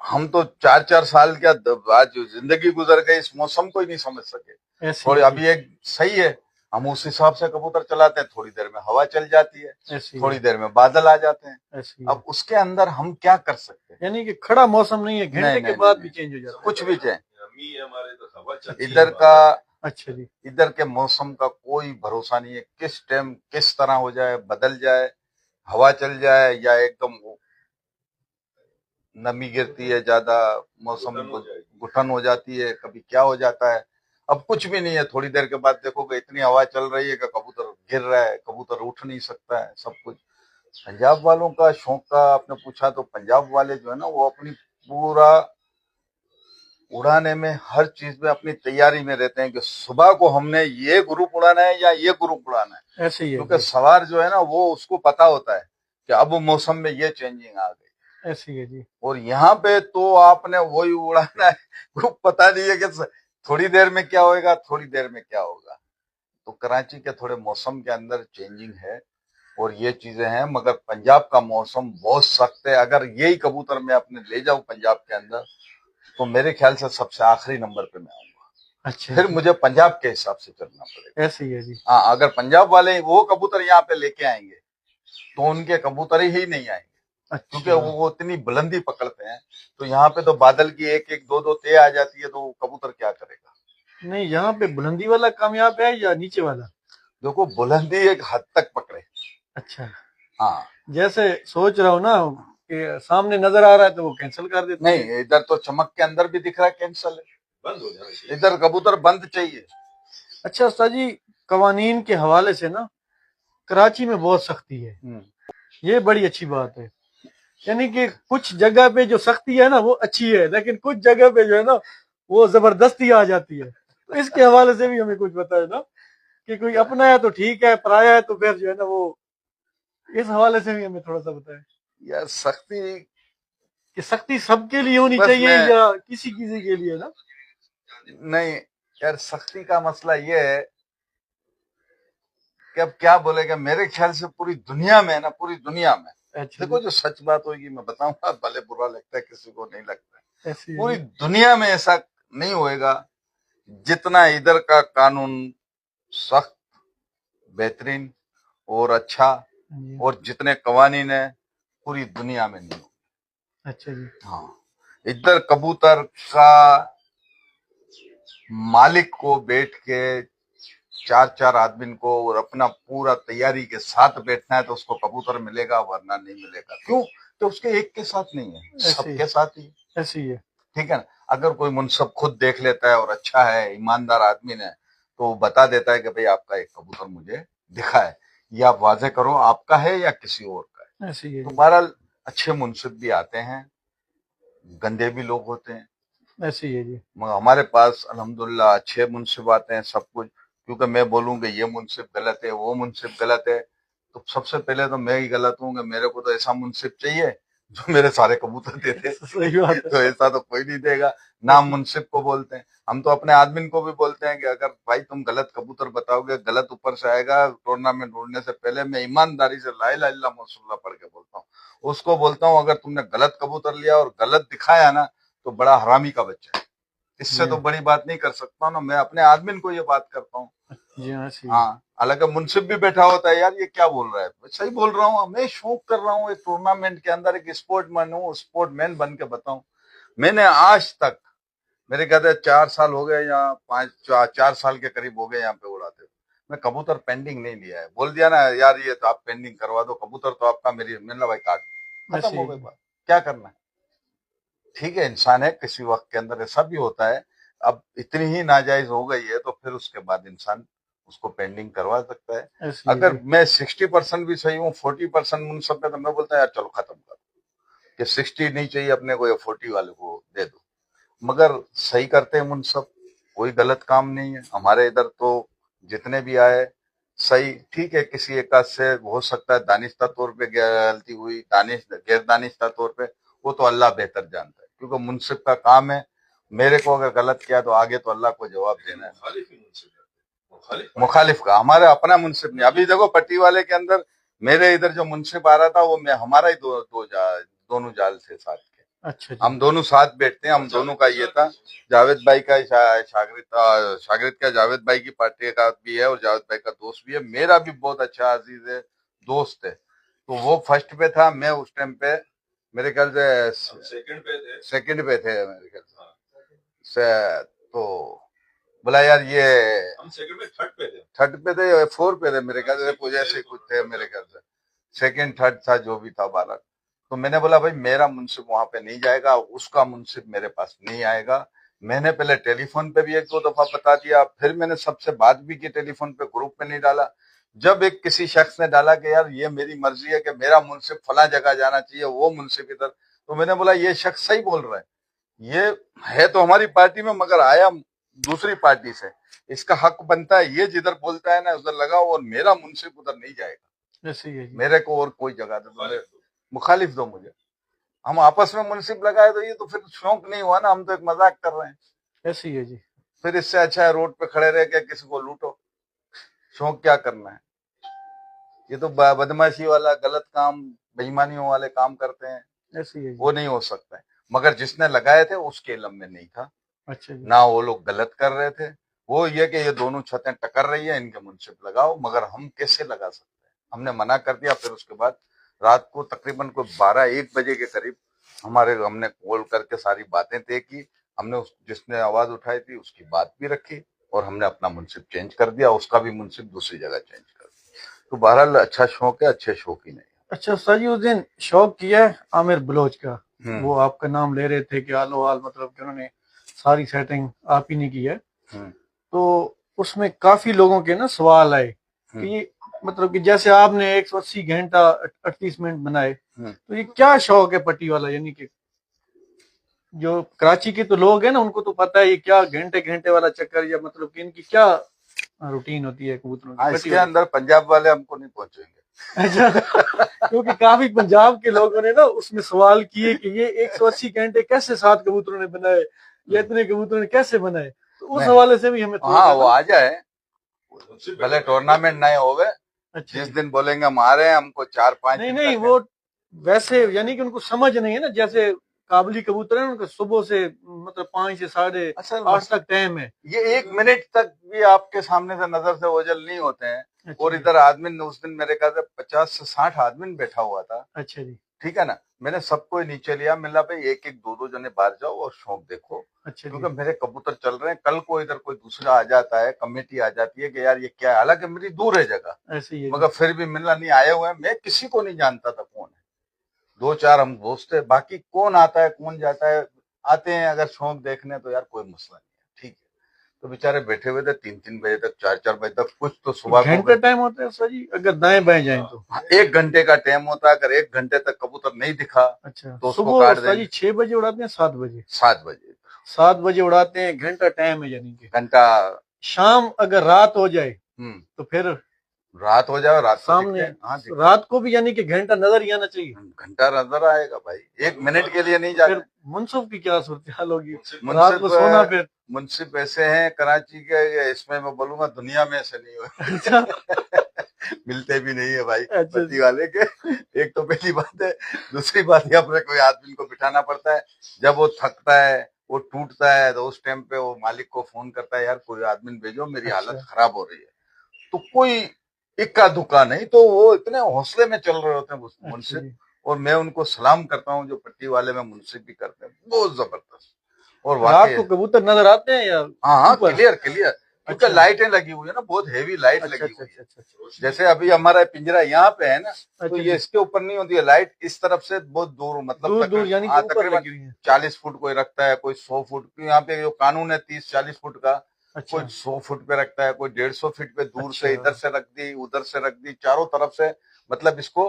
हम तो 4 4 साल क्या आज जो जिंदगी गुजर गई, इस मौसम को ही नहीं समझ सके। ऐसे थोड़ी ही है अभी एक सही है, हम उस हिसाब से कबूतर चलाते हैं, थोड़ी देर में हवा चल जाती है, जी। ऐसे ही थोड़ी है। देर में बादल आ जाते हैं। ऐसे ही है। अब उसके अंदर हम क्या कर सकते हैं? यानी कि खड़ा मौसम नहीं है, घंटे नहीं के नहीं बाद नहीं, भी चेंज हो जाता है। कुछ भी चाहे अम्मी हमारे तो हवा चलती है, इधर का, अच्छा जी। इधर के मौसम का कोई भरोसा नहीं है, किस टाइम किस तरह हो जाए, बदल जाए, हवा चल जाए, या एकदम नमी गिरती है ज्यादा, मौसम घुटन हो जाती है, कभी क्या हो जाता है। अब कुछ भी नहीं है, थोड़ी देर के बाद देखोगे इतनी हवा चल रही है कि कबूतर गिर रहा है, कबूतर उठ नहीं सकता है, सब कुछ। पंजाब वालों का शौक का आपने पूछा, तो पंजाब वाले जो है ना, वो अपनी पूरा उड़ाने में हर चीज में अपनी तैयारी में रहते हैं कि सुबह को हमने ये ग्रुप उड़ाना है या ये ग्रुप उड़ाना है। ऐसे ही है क्योंकि जी। सवार जो है ना, वो उसको पता होता है कि अब मौसम में ये चेंजिंग आ गई। ऐसे ही है जी। और यहाँ पे तो आपने वही उड़ाना है, ग्रुप पता नहीं है कि थोड़ी देर में क्या होएगा, थोड़ी देर में क्या होगा। तो कराची के थोड़े मौसम के अंदर चेंजिंग है और ये चीजें हैं, मगर पंजाब का मौसम बहुत सख्त है। अगर यही कबूतर मैं अपने ले जाऊं पंजाब के अंदर, तो मेरे ख्याल से सबसे आखिरी नंबर पे मैं आऊंगा। अच्छा फिर जी। मुझे पंजाब के हिसाब से चलना पड़ेगा। ऐसे ही है जी। हाँ, अगर पंजाब वाले वो कबूतर यहाँ पे लेके आएंगे, तो उनके कबूतर ही नहीं आएंगे, क्योंकि अच्छा। वो इतनी बुलंदी पकड़ते हैं। तो यहाँ पे तो बादल की 1 1 2 2 तय आ जाती है, तो वो कबूतर क्या करेगा? नहीं, यहाँ पे बुलंदी वाला कामयाब है या नीचे वाला? देखो, बुलंदी एक हद तक पकड़े। अच्छा। हाँ, जैसे सोच रहा हूँ ना कि सामने नजर आ रहा है तो वो कैंसिल कर देते हैं। नहीं, इधर तो चमक के अंदर भी दिख रहा है कैंसल है, बंद हो जाना चाहिए। इधर कबूतर बंद चाहिए। अच्छा उस्ताद जी, कवानीन के हवाले से ना कराची में बहुत सख्ती है, ये बड़ी अच्छी बात है। यानी कि कुछ जगह पे जो सख्ती है ना वो अच्छी है, लेकिन कुछ जगह पे जो है ना वो जबरदस्ती आ जाती है। तो इसके हवाले से भी हमें कुछ बताए ना, कि कोई अपना है तो ठीक है, पराया है तो फिर जो है ना वो, इस हवाले से भी हमें थोड़ा सा बताए यार सख्ती, कि सख्ती सबके लिए होनी बस चाहिए मैं या किसी किसी के लिए ना? नहीं, यार सख्ती का मसला ये है कि अब क्या बोलेगा, मेरे ख्याल से पूरी दुनिया में है ना, पूरी दुनिया में, अच्छा देखो जी। जो सच बात होगी मैं बताऊंगा, भले बुरा लगता है किसी को, नहीं लगता है। ऐसी है पूरी जी। दुनिया में ऐसा नहीं होएगा जितना इधर का कानून सख्त, बेहतरीन और अच्छा, जी। और जितने कवानीन है पूरी दुनिया में नहीं होगा। अच्छा जी। हाँ, इधर कबूतर का मालिक को बैठ के 4 4 आदमी को और अपना पूरा तैयारी के साथ बैठना है, तो उसको कबूतर मिलेगा, वरना नहीं मिलेगा। क्यों? तो उसके एक के साथ नहीं है, ऐसे ही। सबके साथ ही। ऐसी है। ठीक है ना? अगर कोई मुनसब खुद देख लेता है और अच्छा है, ईमानदार आदमी ने, तो वो बता देता है कि भाई आपका एक कबूतर मुझे दिखा है, या आप वाजे करो आपका है या किसी और का है। ऐसी है तो जी। बहरहाल अच्छे मुनसिब भी आते हैं, गंदे भी लोग होते हैं, ऐसी है जी। मगर हमारे पास अल्हम्दुलिल्लाह अच्छे मुनसिब आते हैं, सब कुछ। क्योंकि मैं बोलूँ कि ये मुनसिब गलत है, वो मुनसिब गलत है, तो सबसे पहले तो मैं ही गलत हूँ कि मेरे को तो ऐसा मुनसिब चाहिए जो मेरे सारे कबूतर देते। सही बात है। तो ऐसा तो कोई नहीं देगा। नाम मुंसिफ को बोलते हैं, हम तो अपने आदमी को भी बोलते हैं कि अगर भाई तुम गलत कबूतर बताओगे, गलत ऊपर से आएगा, टूर्नामेंट उड़ने से पहले मैं ईमानदारी से ला इलाहा इल्लल्लाह मुहम्मदुर पढ़ के बोलता हूँ। उसको बोलता हूँ अगर तुमने गलत कबूतर लिया और गलत दिखाया ना तो बड़ा हरामी का बच्चा है। इससे तो बड़ी बात नहीं कर सकता ना, मैं अपने आदमी को ये बात करता हूँ। जी हाँ, सही। हाँ, हालांकि मुंसिफ भी बैठा होता है, यार ये क्या बोल रहा है, सही बोल रहा हूँ, मैं शौक कर रहा हूँ एक टूर्नामेंट के अंदर एक स्पोर्टमैन हूँ, स्पोर्टमैन बन के बताऊं। मैंने आज तक, मेरे कहते 4 साल हो गए या 4 साल के करीब हो गए यहाँ पे उड़ाते हुए, मैं कबूतर पेंडिंग नहीं लिया है। बोल दिया ना यार ये तो आप पेंडिंग करवा दो, कबूतर तो आपका, मेरी मिलना भाई काट, खत्म हो गई बात, क्या करना है। ठीक है, इंसान है, किसी वक्त के अंदर ऐसा भी होता है। अब इतनी ही नाजायज हो गई है तो फिर उसके बाद इंसान उसको पेंडिंग करवा सकता है। अगर मैं 60% भी सही हूँ, 40% मुनसब पे, तो मैं बोलता है यार चलो खत्म करो, कि 60 नहीं चाहिए अपने को, या 40 वाले को दे दो। मगर सही करते हैं मुनसब, कोई गलत काम नहीं है हमारे इधर तो। जितने भी आए सही, ठीक है, किसी एक आध से हो सकता है दानिस्ता तौर पे गलती हुई, गैर दानिस्ता तौर पे, वो तो अल्लाह बेहतर जानता है, क्योंकि मुनसिफ का काम है। मेरे को अगर गलत किया तो आगे तो अल्लाह को जवाब देना है। मुखालिफ का, हमारा अपना मुनसिफ नहीं। अभी देखो पट्टी वाले के अंदर मेरे इधर जो मुनसिफ आ रहा था वो मैं, हमारा ही दोनों जाल थे साथ के। अच्छा, हम दोनों साथ बैठते हैं, हम दोनों का ये था। जावेद भाई का शागिर्द का जावेद भाई की पार्टी का भी है और जावेद भाई का दोस्त भी है, मेरा भी बहुत अच्छा अजीज है, दोस्त है। तो वो फर्स्ट पे था, मैं उस टाइम पे मेरे ख्याल से सेकंड पे थे मेरे ख्याल से। तो बोला यार ये, हम सेकंड में थर्ड पे थे, 4 पे थे मेरे ख्याल से, कुछ ऐसे कुछ थे मेरे ख्याल से, सेकंड थर्ड था जो भी था 12। तो मैंने बोला भाई मेरा मुंसिफ वहां पे नहीं जाएगा, उसका मुंसिफ मेरे पास नहीं आएगा। मैंने पहले टेलीफोन पे भी 1-2 दफा बता दिया, फिर मैंने सबसे बात भी की टेलीफोन पे, ग्रुप पे नहीं डाला। जब एक किसी शख्स ने डाला कि यार ये मेरी मर्जी है कि मेरा मुंसिफ फला जगह जाना चाहिए, वो मुंसिफ इधर, तो मैंने बोला ये शख्स सही बोल रहा है, ये है तो हमारी पार्टी में मगर आया दूसरी पार्टी से, इसका हक बनता है ये जिधर बोलता है ना उधर लगाओ, और मेरा मुंसिफ उधर नहीं जाएगा, ऐसे ही है जी। मेरे को और कोई जगह दे, मुखालिफ दो मुझे। हम आपस में मुंसिफ लगाए तो ये तो फिर शौक नहीं हुआ ना, हम तो एक मजाक कर रहे हैं। ऐसे ही है जी। फिर इससे अच्छा है रोड पे खड़े रह के किसी को लूटो, शौक क्या करना है। ये तो बदमाशी वाला गलत काम, बेईमानियों वाले काम करते हैं, ऐसे ही है जी। वो नहीं हो सकता है। मगर जिसने लगाए थे उसके इल्म में नहीं था, अच्छा जी। ना वो लोग गलत कर रहे थे, वो ये कि ये दोनों छतें टकर रही है, इनके मुंसिफ लगाओ, मगर हम कैसे लगा सकते हैं, हमने मना कर दिया। फिर उसके बाद रात को तकरीबन कोई 12-1 बजे के करीब हमने कॉल करके सारी बातें तय की, हमने जिसने आवाज उठाई थी उसकी बात भी रखी, और हमने अपना मुंसिफ चेंज कर दिया, उसका भी मुंसिफ दूसरी जगह चेंज कर दिया। तो बहरहाल अच्छा शौक है, अच्छे शौक ही नहीं। अच्छा उस्ताद जी, उस दिन शौक किया है आमिर बलोच का, वो आपका नाम ले रहे थे कि आलो हाल, मतलब कि उन्होंने सारी सेटिंग आप ही नहीं की है, तो उसमें काफी लोगों के ना सवाल आए कि ये मतलब कि जैसे आपने 180 घंटा 38 मिनट बनाए, तो ये क्या शौक है पट्टी वाला, यानी कि जो कराची के तो लोग हैं ना उनको तो पता है ये क्या घंटे घंटे वाला चक्कर, या मतलब कि इनकी क्या रूटीन होती है कबूतरों की। इसके अंदर पंजाब वाले हमको नहीं पहुंचेंगे। अच्छा, क्योंकि काफी पंजाब के लोगों ने ना उसमें सवाल किए कि ये 180 घंटे कैसे 7 कबूतरों ने बनाए, या इतने कबूतरों ने कैसे बनाए, तो उस हवाले से भी हमें हाँ वो आ जाए, भले टूर्नामेंट नहीं होवे, अच्छा, जिस दिन बोलेंगे हम आ रहे हैं, हमको 4-5 नहीं वो वैसे यानी कि उनको समझ नहीं है ना, जैसे काबुली कबूतर है उनको सुबह से मतलब 5 से 8:30 तक टाइम है, ये 1 मिनट तक भी आपके सामने से नजर से ओझल नहीं होते हैं। अच्छा, और इधर आदमी उस दिन मेरे ख्याल से 50 से 60 आदमी बैठा हुआ था। अच्छा जी, ठीक है ना, मैंने सबको नीचे लिया, मिला भाई 1-1 2-2 जने बाहर जाओ और शौक देखो। अच्छा, क्योंकि मेरे कबूतर चल रहे हैं, कल को इधर कोई दूसरा आ जाता है, कमेटी आ जाती है कि यार ये क्या है, हालांकि मेरी दूर है जगह, ऐसे ही मगर फिर भी मिलना नहीं आए हुए हैं। मैं किसी को नहीं जानता था कौन है, 2-4 हम दोस्त है, बाकी कौन आता है कौन जाता है, आते हैं अगर शौक देखने तो यार कोई मसला नहीं है, ठीक है। तो बेचारे बैठे हुए थे 3-3 बजे तक, 4-4 बजे तक, कुछ तो सुबह घंटा टाइम होता है सर जी, अगर दाएं बाएं जाए तो 1 घंटे का टाइम होता है। अगर 1 घंटे तक कबूतर नहीं दिखा, अच्छा, तो उसको सुबह काट सर जी देंगे। 6 बजे उड़ाते हैं, 7 बजे 7 बजे उड़ाते हैं, घंटा टाइम है, यानी कि घंटा। शाम अगर रात हो जाए तो फिर रात हो जाए, रात को सामने दिखते हैं। हाँ, दिखते रात को भी यानी कि घंटा नजर ही आना चाहिए। हैं। घंटा नजर आएगा भाई, 1 मिनट के लिए नहीं जाते। फिर मुनसब की क्या सूरत हाल होगी, मुनसिफ रात को सोना फिर? मुंसिफ ऐसे हैं कराची के, इसमें मैं बोलूंगा दुनिया में ऐसे नहीं हुए। अच्छा मिलते भी नहीं है भाई अच्छा बत्ती वाले के। एक तो पहली बात है, दूसरी बात है अपने कोई आदमी को बिठाना पड़ता है, जब वो थकता है, वो टूटता है, तो उस टाइम पे वो मालिक को फोन करता है, यार कोई आदमी भेजो, मेरी अच्छा। हालत खराब हो रही है। तो कोई इक्का दुक्का नहीं, तो वो इतने हौसले में चल रहे होते हैं अच्छा मुंसिफ। जी। और मैं उनको सलाम करता हूँ जो पट्टी वाले में मुंसिफ भी करते हैं, बहुत जबरदस्त। और रात वाकई को कबूतर नजर आते हैं या हाँ हाँ, ऊपर? क्लियर क्लियर, क्योंकि अच्छा लाइटें लगी हुई है ना, बहुत हेवी लाइट अच्छा लगी अच्छा हुई है। अच्छा अच्छा जैसे अभी हमारा पिंजरा यहाँ पे है ना, तो अच्छा ये जी। इसके ऊपर नहीं होती है लाइट, इस तरफ से बहुत दूर, मतलब दूर दूर यानी कि हाँ, ऊपर तकरीबन लगी हुई है। 40 फुट कोई रखता है, कोई 100 फुट, यहाँ पे जो कानून है 30-40 फुट का, अच्छा कोई 100 फुट पे रखता है, कोई 150 फीट पे दूर से अच्छा इधर से रख दी, उधर से रख दी, चारों तरफ से, मतलब इसको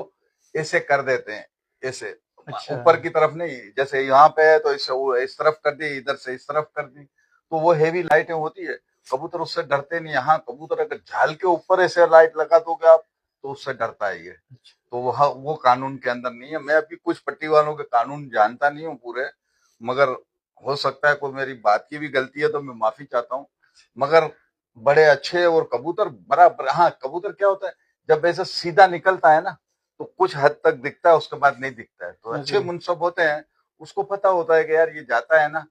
ऐसे कर देते हैं, ऐसे अच्छा ऊपर की तरफ नहीं, जैसे यहाँ पे है तो इस तरफ कर दी, इधर से इस तरफ कर दी, तो वो हेवी लाइटें होती है। कबूतर उससे डरते नहीं। हाँ, कबूतर अगर झाल के ऊपर ऐसे लाइट लगा दोगे आप, तो उससे डरता है ये। तो वो कानून के अंदर नहीं है। मैं अभी कुछ पट्टी वालों के कानून जानता नहीं हूँ पूरे, मगर हो सकता है कोई मेरी बात की भी गलती है तो मैं माफी चाहता हूँ, मगर बड़े अच्छे। और कबूतर बराबर, हाँ, कबूतर क्या होता है, जब ऐसा सीधा निकलता है ना, तो कुछ हद तक दिखता है, उसके बाद नहीं दिखता है। तो अच्छे अच्छा मुंसब होते हैं, उसको पता होता है कि यार ये जाता है ना,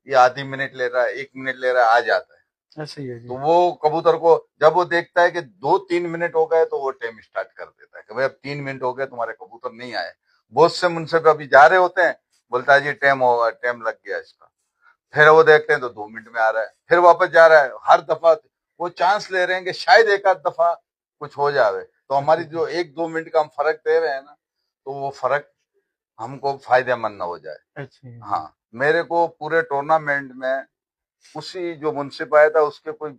ये आधी मिनट ले रहा है, 1 मिनट ले रहा है, आ जाता है। ऐसे ही है जी। तो वो कबूतर को जब वो देखता है कि 2-3 मिनट हो गए, तो वो टाइम स्टार्ट कर देता है कि भाई अब 3 मिनट हो गए, तुम्हारे कबूतर नहीं आए। बहुत से मुंसिफ अभी जा रहे होते हैं, बोलता है जी टाइम होगा, टाइम लग गया इसका। फिर वो देखते हैं तो 2 मिनट में आ रहा है, फिर वापस जा रहा है। हर दफा वो चांस ले रहे हैं कि शायद एक आध दफा कुछ हो जावे। तो हमारी जो 1-2 मिनट का हम फर्क दे रहे हैं ना, तो वो फर्क हमको फायदेमंद न हो जाए। अच्छा जी। हाँ, मेरे को पूरे टूर्नामेंट में उसी जो मुंसिफ आया था, उसके कोई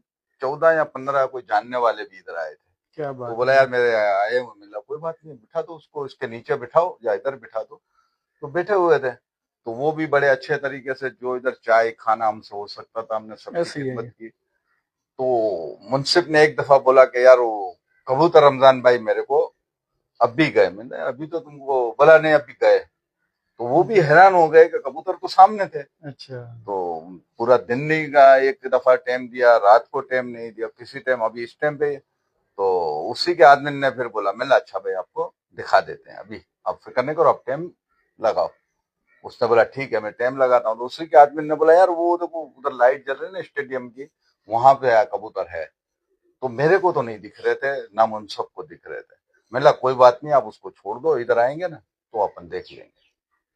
14 या 15 कोई जानने वाले भी इधर आए थे। क्या तो बात बोला है। यार मेरे आए हुए, मिला, कोई बात नहीं, बिठा दो उसको, इसके नीचे बिठाओ या इधर बिठा दो। तो बैठे हुए थे, तो वो भी बड़े अच्छे तरीके से, जो इधर चाय खाना हमसे हो सकता था, हमने सबकी ऐसे ही है खिदमत ये। की। तो मुंसिफ ने एक दफा बोला कि यार वो कबूतर रमजान भाई मेरे को अब भी गए। मैंने अभी तो तुमको बोला नहीं, अभी गए। तो वो भी हैरान हो गए कि कबूतर तो सामने थे। अच्छा तो पूरा दिन नहीं का, एक दफा टाइम दिया, रात को टाइम नहीं दिया, किसी टाइम, अभी इस टाइम पे। तो उसी के आदमी ने फिर बोला, मैंने अच्छा भाई आपको दिखा देते हैं, अभी आप फिक्र नहीं करो, आप टाइम लगाओ। उसने बोला ठीक है, मैं टाइम लगाता हूँ। तो उसी के आदमी ने बोला, यार वो देखो उधर लाइट जल रही है ना स्टेडियम की, वहां पे कबूतर है। तो मेरे को तो नहीं दिख रहे थे, ना मुंसब को दिख रहे थे। मैंने कहा कोई बात नहीं, आप उसको छोड़ दो, इधर आएंगे ना तो अपन देख लेंगे।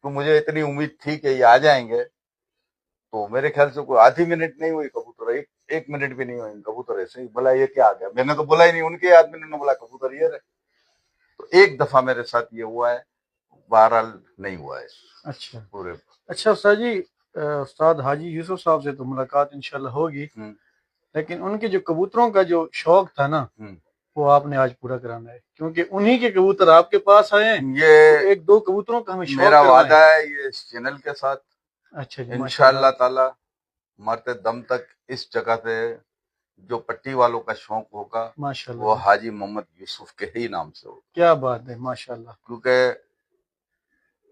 तो मुझे इतनी उम्मीद थी कि ये आ जाएंगे। तो मेरे ख्याल से कोई आधी मिनट नहीं हुई, कबूतर 1 मिनट भी नहीं हुई, कबूतर ऐसे ही। बोला ये क्या आ गया, मैंने तो बोला ही नहीं, उनके आदमी ने बोला कबूतर ये रहे। तो एक दफा मेरे साथ ये हुआ है, बहरहाल नहीं हुआ है अच्छा पूरे। अच्छा उस्ताद जी, उस्ताद हाजी यूसुफ साहब से तो मुलाकात इंशाल्लाह होगी, हम्म, लेकिन उनके जो कबूतरों का जो शौक था ना, हम्म। वो आपने आज पूरा कराना है, क्योंकि उन्हीं के कबूतर आपके पास आए हैं। तो ये एक दो कबूतरों का हमें शौक मेरा करवाएं। वादा है ये इस चैनल के साथ, अच्छा जी, इंशाअल्लाह माशाल्लाह ताला मरते दम तक इस जगह पे जो पट्टी वालों का शौक होगा, वो माशाल्लाह। हाजी मोहम्मद यूसुफ के ही नाम से होगा। क्या बात है, माशाल्लाह। क्योंकि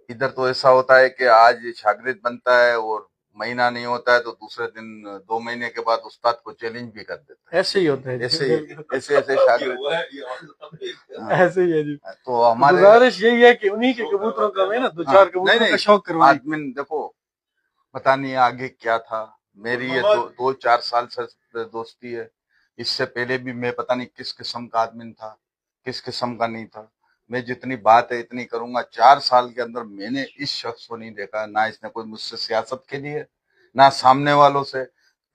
इधर तो ऐसा होता है कि आज शागिर्द बनता है और महीना नहीं होता है तो दूसरे दिन 2 महीने के बाद उस्ताद को चैलेंज भी कर देता ऐसे ही होता है है। जी, बिल्कुल। ऐसे ऐसे ये शागिर्द। हुआ है, ये हमारे साथ हाँ, ऐसे ही है जी। तो तो हमारे गुजारिश यही है कि उन्हीं के कबूतरों का हमें ना दो हाँ, चार नहीं कबूतरों का नहीं, शौक करवाएं। आदमी देखो, पता नहीं आगे क्या था। मेरी ये मोहम्मद 2-4 साल से दोस्ती है। इससे पहले भी मैं पता नहीं किस किस्म का आदमी था, किस किस्म का नहीं था। मैं जितनी बात है इतनी करूंगा। 4 साल के अंदर मैंने इस शख्स को नहीं देखा, ना इसने कोई मुझसे सियासत खेली है, ना सामने वालों से।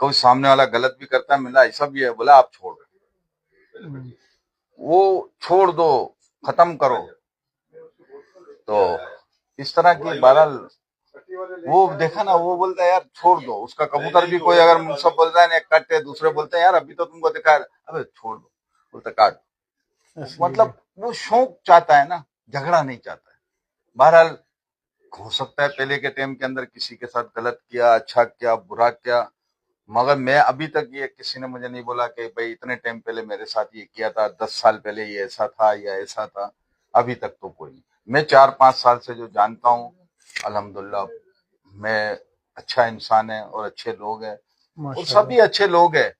कोई सामने वाला गलत भी करता है, मिला ऐसा भी है, बोला आप छोड़ वो छोड़ दो, खत्म करो। तो इस तरह की बहरहाल वो देखा ना, वो बोलता है यार छोड़ दो उसका कबूतर भी। कोई अगर मुझसे बोलता है ना काटे, दूसरे बोलते हैं यार अभी तो तुमको दिखा, अबे छोड़ दो, बोलते काट। ऐसे ही है। मतलब वो शौक चाहता है ना, झगड़ा नहीं चाहता है। बहरहाल हो सकता है पहले के टाइम के अंदर किसी के साथ गलत किया, अच्छा किया, बुरा किया, मगर मैं अभी तक ये किसी ने मुझे नहीं बोला कि भाई इतने टाइम पहले मेरे साथ ये किया था, 10 साल पहले ये ऐसा था या ऐसा था। अभी तक तो कोई नहीं। मैं 4-5 साल से जो जानता हूँ, अल्हम्दुलिल्लाह, मैं अच्छा इंसान है और अच्छे लोग हैं और माशाल्लाह। सभी अच्छे लोग हैं।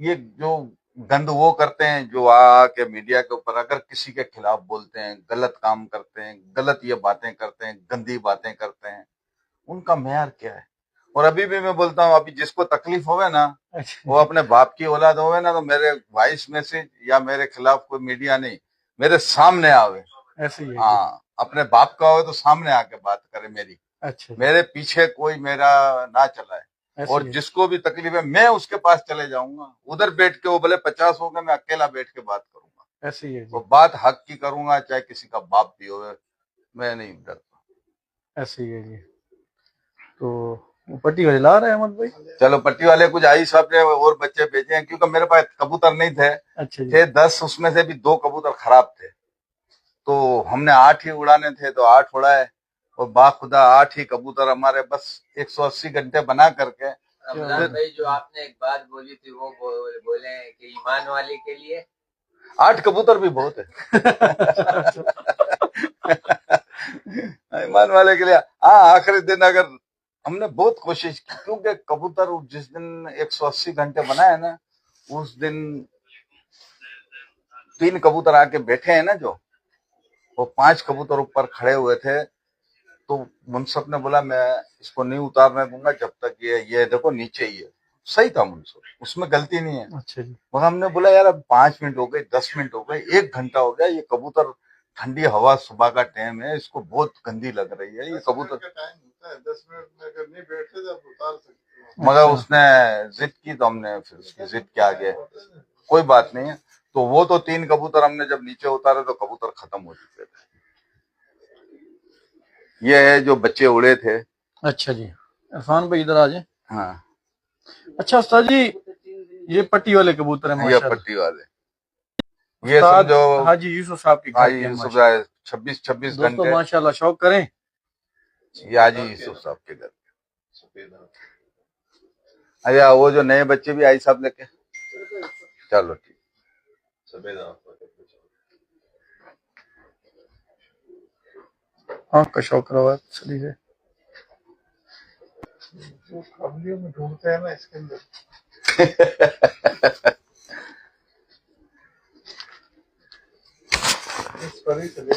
ये जो गंद वो करते हैं जो आके मीडिया के ऊपर अगर किसी के खिलाफ बोलते हैं, गलत काम करते हैं, गलत ये बातें करते हैं, गंदी बातें करते हैं, उनका मेयार क्या है। और अभी भी मैं बोलता हूँ, अभी जिसको तकलीफ होवे ना, अच्छा वो अपने बाप की औलाद होवे ना, तो मेरे वॉइस मैसेज या मेरे खिलाफ कोई मीडिया नहीं, मेरे सामने आवे। ऐसे ही है जी। हाँ, अपने बाप का हो तो सामने आके बात करे मेरी, अच्छा जी, मेरे पीछे कोई मेरा ना चलाए। ऐसे और ही है। जिसको भी तकलीफ है मैं उसके पास चले जाऊंगा, उधर बैठ के, वो भले 50 हो गए, मैं अकेला बैठ के बात करूंगा। ऐसे ही है जी, वो बात हक की करूंगा, चाहे किसी का बाप भी हो, मैं नहीं डरता। ऐसे ही है जी। तो वो पट्टी वाले ला रहे हैं अहमद भाई। चलो, पट्टी वाले कुछ आई साहब ने और बच्चे भेजे हैं, क्योंकि मेरे पास कबूतर नहीं थे, अच्छा जी, थे 10, उसमें से भी 2 कबूतर खराब थे, तो हमने 8 ही उड़ाने थे, तो 8 उड़ाए। और बाखुदा 8 ही कबूतर हमारे बस 180 घंटे बना करके। रमजान भाई, जो आपने एक बात बोली थी वो बोले हैं कि ईमान वाले के लिए 8 कबूतर भी बहुत है। ईमान वाले के लिए। हाँ, आखिरी दिन अगर हमने बहुत कोशिश की, क्योंकि कबूतर जिस दिन 180 घंटे बनाए ना, उस दिन 3 कबूतर आके बैठे हैं ना, जो वो 5 कबूतर ऊपर खड़े हुए थे, तो मुनसब ने बोला मैं इसको नहीं उतारने दूंगा जब तक ये देखो नीचे ही है। सही था मुनसब, उसमें गलती नहीं है। अच्छा जी, मगर हमने बोला यार, अब 5 मिनट हो गए, 10 मिनट हो गए, 1 घंटा हो गया, ये कबूतर, ठंडी हवा, सुबह का टाइम है, इसको बहुत गंदी लग रही है ये कबूतर। 10 मिनट में अगर नहीं बैठे तो आप उतार सकते हो। मगर अच्छा। उसने जिद की, तो हमने फिर उसकी जिद के आगे कोई बात नहीं है। तो वो तो 3 कबूतर हमने जब नीचे उतारे तो कबूतर खत्म हो चुके थे। ये है जो बच्चे उड़े थे। अच्छा जी, इरफान भाई इधर आ जाए। हाँ, अच्छा उस्ताद जी, ये पट्टी वाले कबूतर है ये माशाल्लाह। पट्टी वाले, ये उस्ताद समझो हाजी यूसुफ साहब के घर हाजी के हैं यूसुफ माशाल्लाह। 26 दोस्तों घंटे माशाल्लाह, शौक करें। ये हाजी यूसुफ साहब के घर। अच्छा, वो जो नए बच्चे भी आई साहब लेके, चलो ठीक। सफेद आंख हाँ का शौक रहा है सही है। कबलियों में ढूंढते हैं ना, इसके अंदर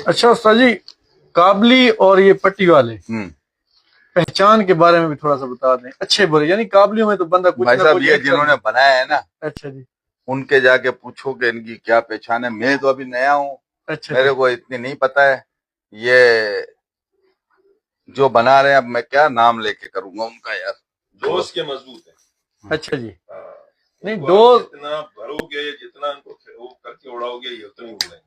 अच्छा उस्ताद जी, काबली और ये पट्टी वाले पहचान के बारे में भी थोड़ा सा बता दें, अच्छे बुरे। यानी काबलियों में तो बंदा कुछ भाई ना साहब, कुछ ये एक जिन्होंने बनाया है ना, अच्छा जी, उनके जाके पूछो कि इनकी क्या पहचान है। मैं तो अभी नया हूँ, अच्छा मेरे जी, को इतनी नहीं पता है। ये जो बना रहे हैं, अब मैं क्या नाम लेके करूंगा उनका यार। जोश के मजबूत है। अच्छा जी। हाँ, नहीं, इनको डोज आप जितना भरोगे, जितना इनको वो करके उड़ाओगे, ये उतनी उड़ेंगे।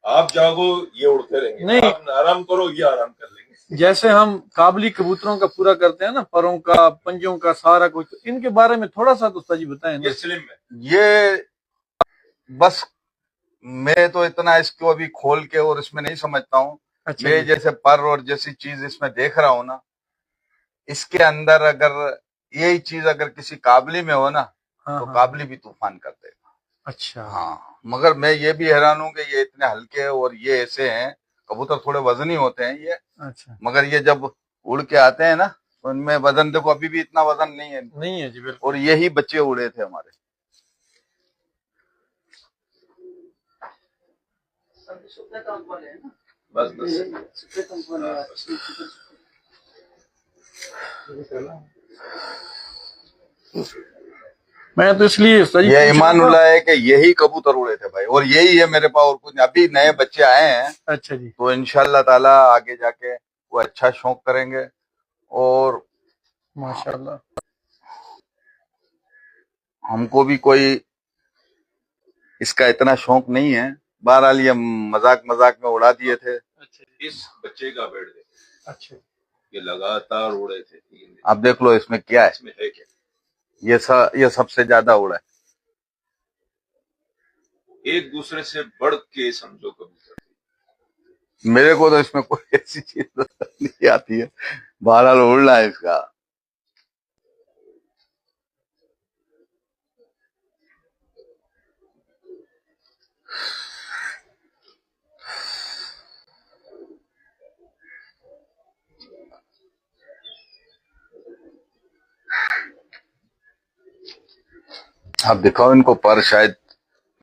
आप जागो ये उड़ते रहेंगे, नहीं। आप आराम करो ये आराम कर लेंगे। जैसे हम काबली कबूतरों का पूरा करते हैं ना, परों का, पंजों का, सारा कुछ, तो इनके बारे में थोड़ा सा तो उस्ताद जी बताएं ना। ये स्लिम है। ये बस मैं तो इतना इसको अभी खोल के और इसमें नहीं समझता हूँ। अच्छा मैं जी, जैसे पर और जैसी चीज इसमें देख रहा हूँ ना, इसके अंदर अगर यही चीज अगर किसी काबली में हो ना, हाँ तो हाँ, काबली भी तूफान कर देगा। अच्छा हाँ, मगर मैं ये भी हैरान हूँ कि ये इतने हल्के और ये ऐसे हैं। कबूतर थोड़े वजनी होते हैं ये, अच्छा, मगर ये जब उड़ के आते हैं ना, तो इनमें वजन देखो, अभी भी इतना वजन नहीं है। नहीं है जी बिल्कुल। और यही बच्चे उड़े थे हमारे। बस बस मैं तो इसलिए उस्ताद जी ये पूछ रहा ईमानुल्लाह है कि यही कबूतर उड़े थे भाई, और यही है मेरे पास, और कुछ नहीं। अभी नए बच्चे आए हैं, था। अच्छा जी, तो इंशाल्लाह ताला आगे जाके वो अच्छा शौक करेंगे। और माशाल्लाह। हमको भी कोई इसका इतना शौक नहीं है। बहरहाल ये मजाक मजाक में उड़ा दिए थे। अच्छा जी, इस बच्चे का बेड दे, अच्छा, ये लगातार उड़े थे 3 दिन। अब देख लो इसमें क्या है। इसमें है क्या? ये सबसे ज्यादा उड़ा है। एक दूसरे से बढ़ के समझो कबूतर। मेरे को तो इसमें कोई ऐसी चीज नहीं आती है। बहरहाल उड़ना है इसका। आप दिखाओ इनको पर, शायद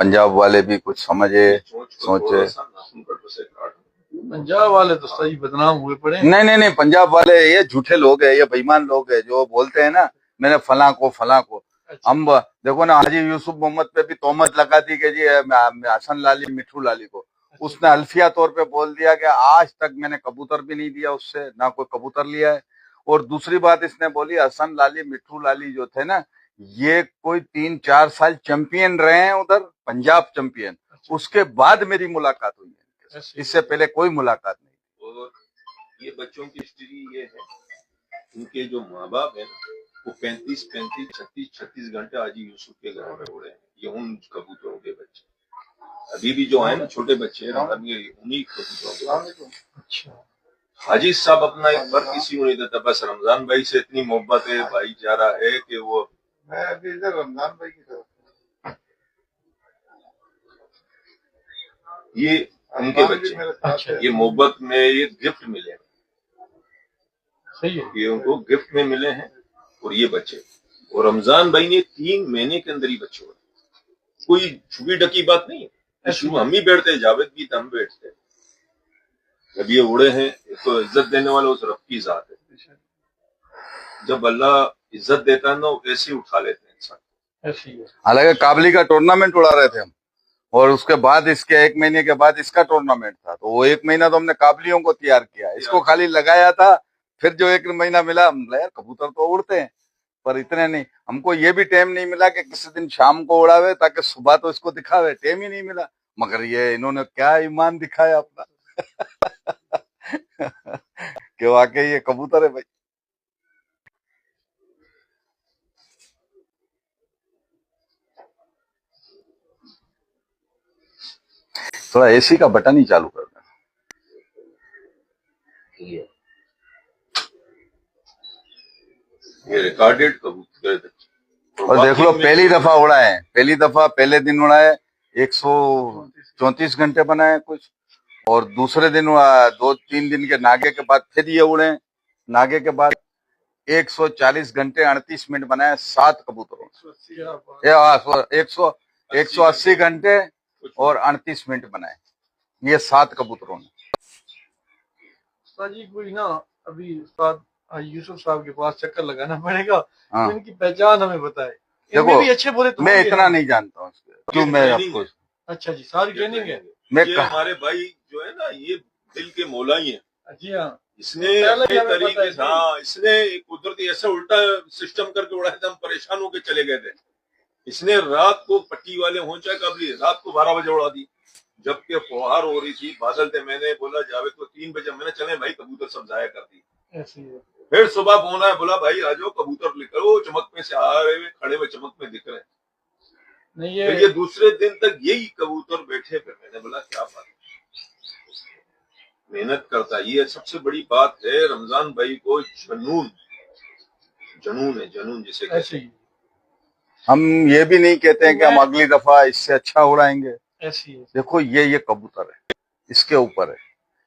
पंजाब वाले भी कुछ समझे सोचे। पंजाब वाले तो सही बदनाम हुए पड़े हैं। नहीं नहीं नहीं, पंजाब वाले ये झूठे लोग हैं, ये बेईमान लोग हैं जो बोलते हैं ना मैंने फला को। अच्छा। हम देखो ना, हाजी यूसुफ मोहम्मद पे भी तोहमत लगा दी कि जी हसन लाली मिठू लाली को। उसने अल्फिया तौर पे बोल दिया कि आज तक मैंने कबूतर भी नहीं दिया उससे, ना कोई कबूतर लिया है। और दूसरी बात इसने बोली, हसन लाली मिठू लाली जो थे ना, ये कोई 3-4 साल चैंपियन रहे हैं उधर, पंजाब चैंपियन। उसके बाद मेरी मुलाकात हुई है, इससे पहले कोई मुलाकात नहीं। और ये बच्चों की हिस्ट्री ये है, उनके जो माँ बाप है ना, वो 36 घंटे हाजी यूसुफ के घर में उड़े हैं। ये उन कबूतरों के बच्चे अभी भी जो है ना, छोटे बच्चे उन्हीं कबूतरों के। अच्छा। हाजी साहब अपना एक बार किसी को नहीं देता, बस रमजान भाई से इतनी मोहब्बत है, भाईचारा है कि वो। मैं अभी इधर रमजान भाई की तरफ, ये उनके बच्चे, ये मोहब्बत में ये गिफ्ट मिले हैं। सही है, ये उनको गिफ्ट में मिले हैं। और ये बच्चे, और रमजान भाई ने 3 महीने के अंदर ही बच्चे हुए, कोई छुपी ढकी बात नहीं है। शुरू हम ही बैठते, जावेद भी हम बैठते। जब ये उड़े हैं, तो इज्जत देने वाला उस रब की जात है। जब अल्लाह इज्जत देता है ना, वो ऐसे उठा लेते हैं इंसान। हालांकि काबली का टूर्नामेंट उड़ा रहे थे हम, और उसके बाद इसके 1 महीने के बाद इसका टूर्नामेंट था, तो वो 1 महीना तो हमने काबलियों को तैयार किया, इसको खाली लगाया था। फिर जो 1 महीना मिला, हम यार कबूतर तो उड़ते हैं पर इतने नहीं। हमको ये भी टाइम नहीं मिला कि किसी दिन शाम को उड़ावे ताकि सुबह तो इसको दिखावे, टाइम ही नहीं मिला। मगर ये इन्होंने क्या ईमान दिखाया अपना कि वाकई ये कबूतर है भाई। थोड़ा एसी का बटन ही चालू कर देना। ये रिकॉर्डेड कबूतर। और देख लो, पहली दफा उड़ा है, पहले दिन उड़ा है 134 घंटे बनाए कुछ, और दूसरे दिन 2-3 दिन के नागे के बाद फिर ये उड़े। नागे के बाद 140 घंटे 38 मिनट बनाए 7 कबूतरों। 180 घंटे और 38 मिनट बनाए ये 7 कबूतरों ने। उस्ताद जी कोई ना, अभी उस्ताद यूसुफ साहब के पास चक्कर लगाना पड़ेगा। हाँ। तो इनकी पहचान हमें बताए। देखो, भी अच्छे बोले तो मैं इतना नहीं जानता हूँ, क्यों मैं आपको। अच्छा जी, सारी ट्रेनिंग है। ये हमारे भाई जो है ना, ये दिल के मौला ही है। जी हाँ, इसने अपने तरीके से, हाँ, इसने कुदरती ऐसा उल्टा सिस्टम करके उड़ाया था, हम परेशान होकर चले गए थे। इसने रात को पट्टी वाले हो चाहे कबली, रात को 12 बजे उड़ा दी, जबकि फुहार हो रही थी, बादल थे। मैंने बोला जावेद को 3 बजे, मैंने चले भाई कबूतर सब जाया कर दी। फिर सुबह फोन आया, बोला भाई आ जाओ कबूतर लेकर। वो चमक में से आ रहे हुए, खड़े हुए चमक में दिख रहे हैं। नहीं, ये दूसरे दिन तक यही कबूतर बैठे। फिर मैंने बोला क्या बात, मेहनत करता। ये सबसे बड़ी बात है, रमजान भाई को जनून है, जनून जिसे कहते हैं। हम ये भी नहीं कहते हैं कि हम अगली दफा इससे अच्छा उड़ाएंगे। देखो ये कबूतर है, इसके ऊपर है,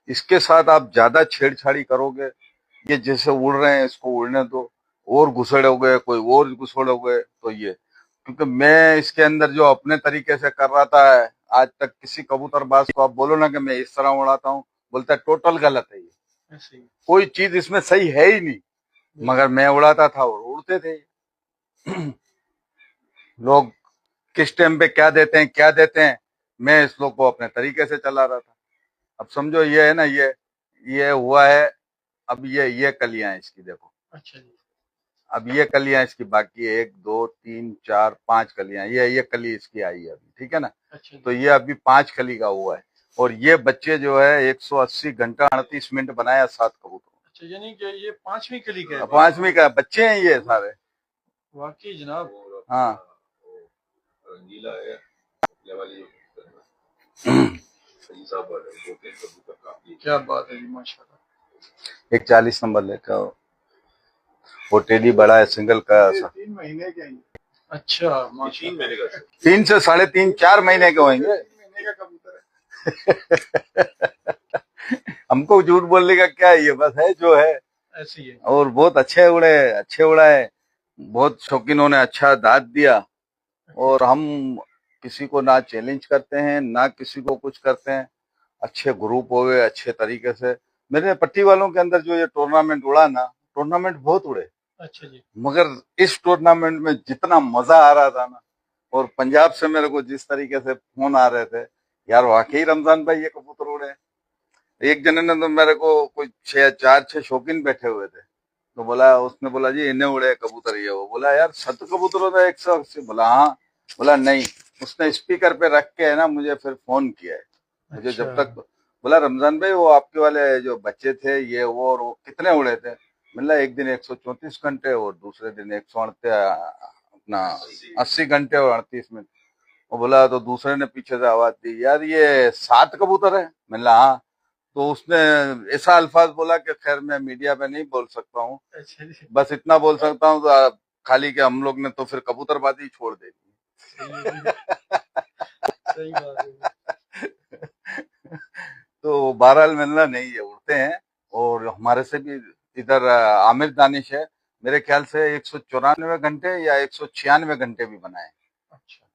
इसके साथ आप ज्यादा छेड़छाड़ी करोगे, ये जैसे उड़ रहे हैं इसको उड़ने दो, और घुसड़ोगे कोई और घुसड़ोगे तो ये। क्योंकि मैं इसके अंदर जो अपने तरीके से कर रहा था, आज तक किसी कबूतरबाज को आप बोलो ना कि मैं इस तरह उड़ाता हूँ, बोलता है टोटल गलत है ये, कोई चीज इसमें सही है ही नहीं। मगर मैं उड़ाता था और उड़ते थे। लोग किस टाइम पे क्या देते हैं, मैं इस लोग को अपने तरीके से चला रहा था। अब समझो ये है ना, ये हुआ है, अब ये कलियां हैं इसकी, देखो। अच्छा जी, अब ये कलियां इसकी बाकी है, 1 2 3 4 5 कलियां, ये कली इसकी आई है अभी, ठीक है ना। अच्छा, तो ये अभी 5 कली का हुआ है, और ये बच्चे जो है 180 घंटा 38 मिनट बनाया 7 कबूतर। अच्छा, यानी कि ये 5वीं कली का है? 5वीं का बच्चे हैं ये सारे। वाकई जनाब। हाँ, रंगीला है वाली। क्या बात है जी, माशाल्लाह। एक 40 नंबर लेकर आओ। वो टेडी बड़ा है, सिंगल का। 3 महीने के। अच्छा, 3 महीने का, 3 से 3.5 4 महीने के होंगे। हमको झूठ बोलने का क्या है, ये बस है जो है ऐसी है। और बहुत अच्छे उड़ाए, बहुत शौकीनों ने अच्छा दाद दिया। और हम किसी को ना चैलेंज करते हैं ना किसी को कुछ करते हैं। अच्छे ग्रुप हो गए अच्छे तरीके से। मेरे पट्टी वालों के अंदर जो ये टूर्नामेंट उड़ा ना, टूर्नामेंट बहुत उड़े, अच्छा जी। मगर इस टूर्नामेंट में जितना मजा आ रहा था ना, और पंजाब से मेरे को जिस तरीके से फोन आ रहे थे, यार वाकई रमजान भाई ये कबूतर उड़े। एक जने ने तो मेरे को कोई 4-6 शौकीन बैठे हुए थे, तो बोला, उसने बोला जी इन्हें उड़े कबूतर ये। वो बोला यार 7 कबूतरों का 180। बोला हाँ। बोला नहीं, उसने स्पीकर पे रख के है ना मुझे फिर फोन किया है। मुझे जब तक बोला रमजान भाई वो आपके वाले जो बच्चे थे ये वो, और वो कितने उड़े थे। मिला एक दिन 134 घंटे और दूसरे दिन 138 अपना 80 घंटे और 38 मिनट। वो बोला, तो दूसरे ने पीछे से आवाज दी, यार ये 7 कबूतर है। मिला हाँ। तो उसने ऐसा अल्फाज बोला कि खैर मैं मीडिया पे नहीं बोल सकता हूँ, अच्छा जी। बस इतना बोल सकता हूँ तो खाली कि हम लोग ने तो फिर कबूतरबाजी छोड़ दी। सही बात है। तो बहरहाल मिलना नहीं है, उड़ते हैं। और हमारे से भी इधर आमिर दानिश है, मेरे ख्याल से 194 घंटे या 196 घंटे भी बनाए। अच्छा।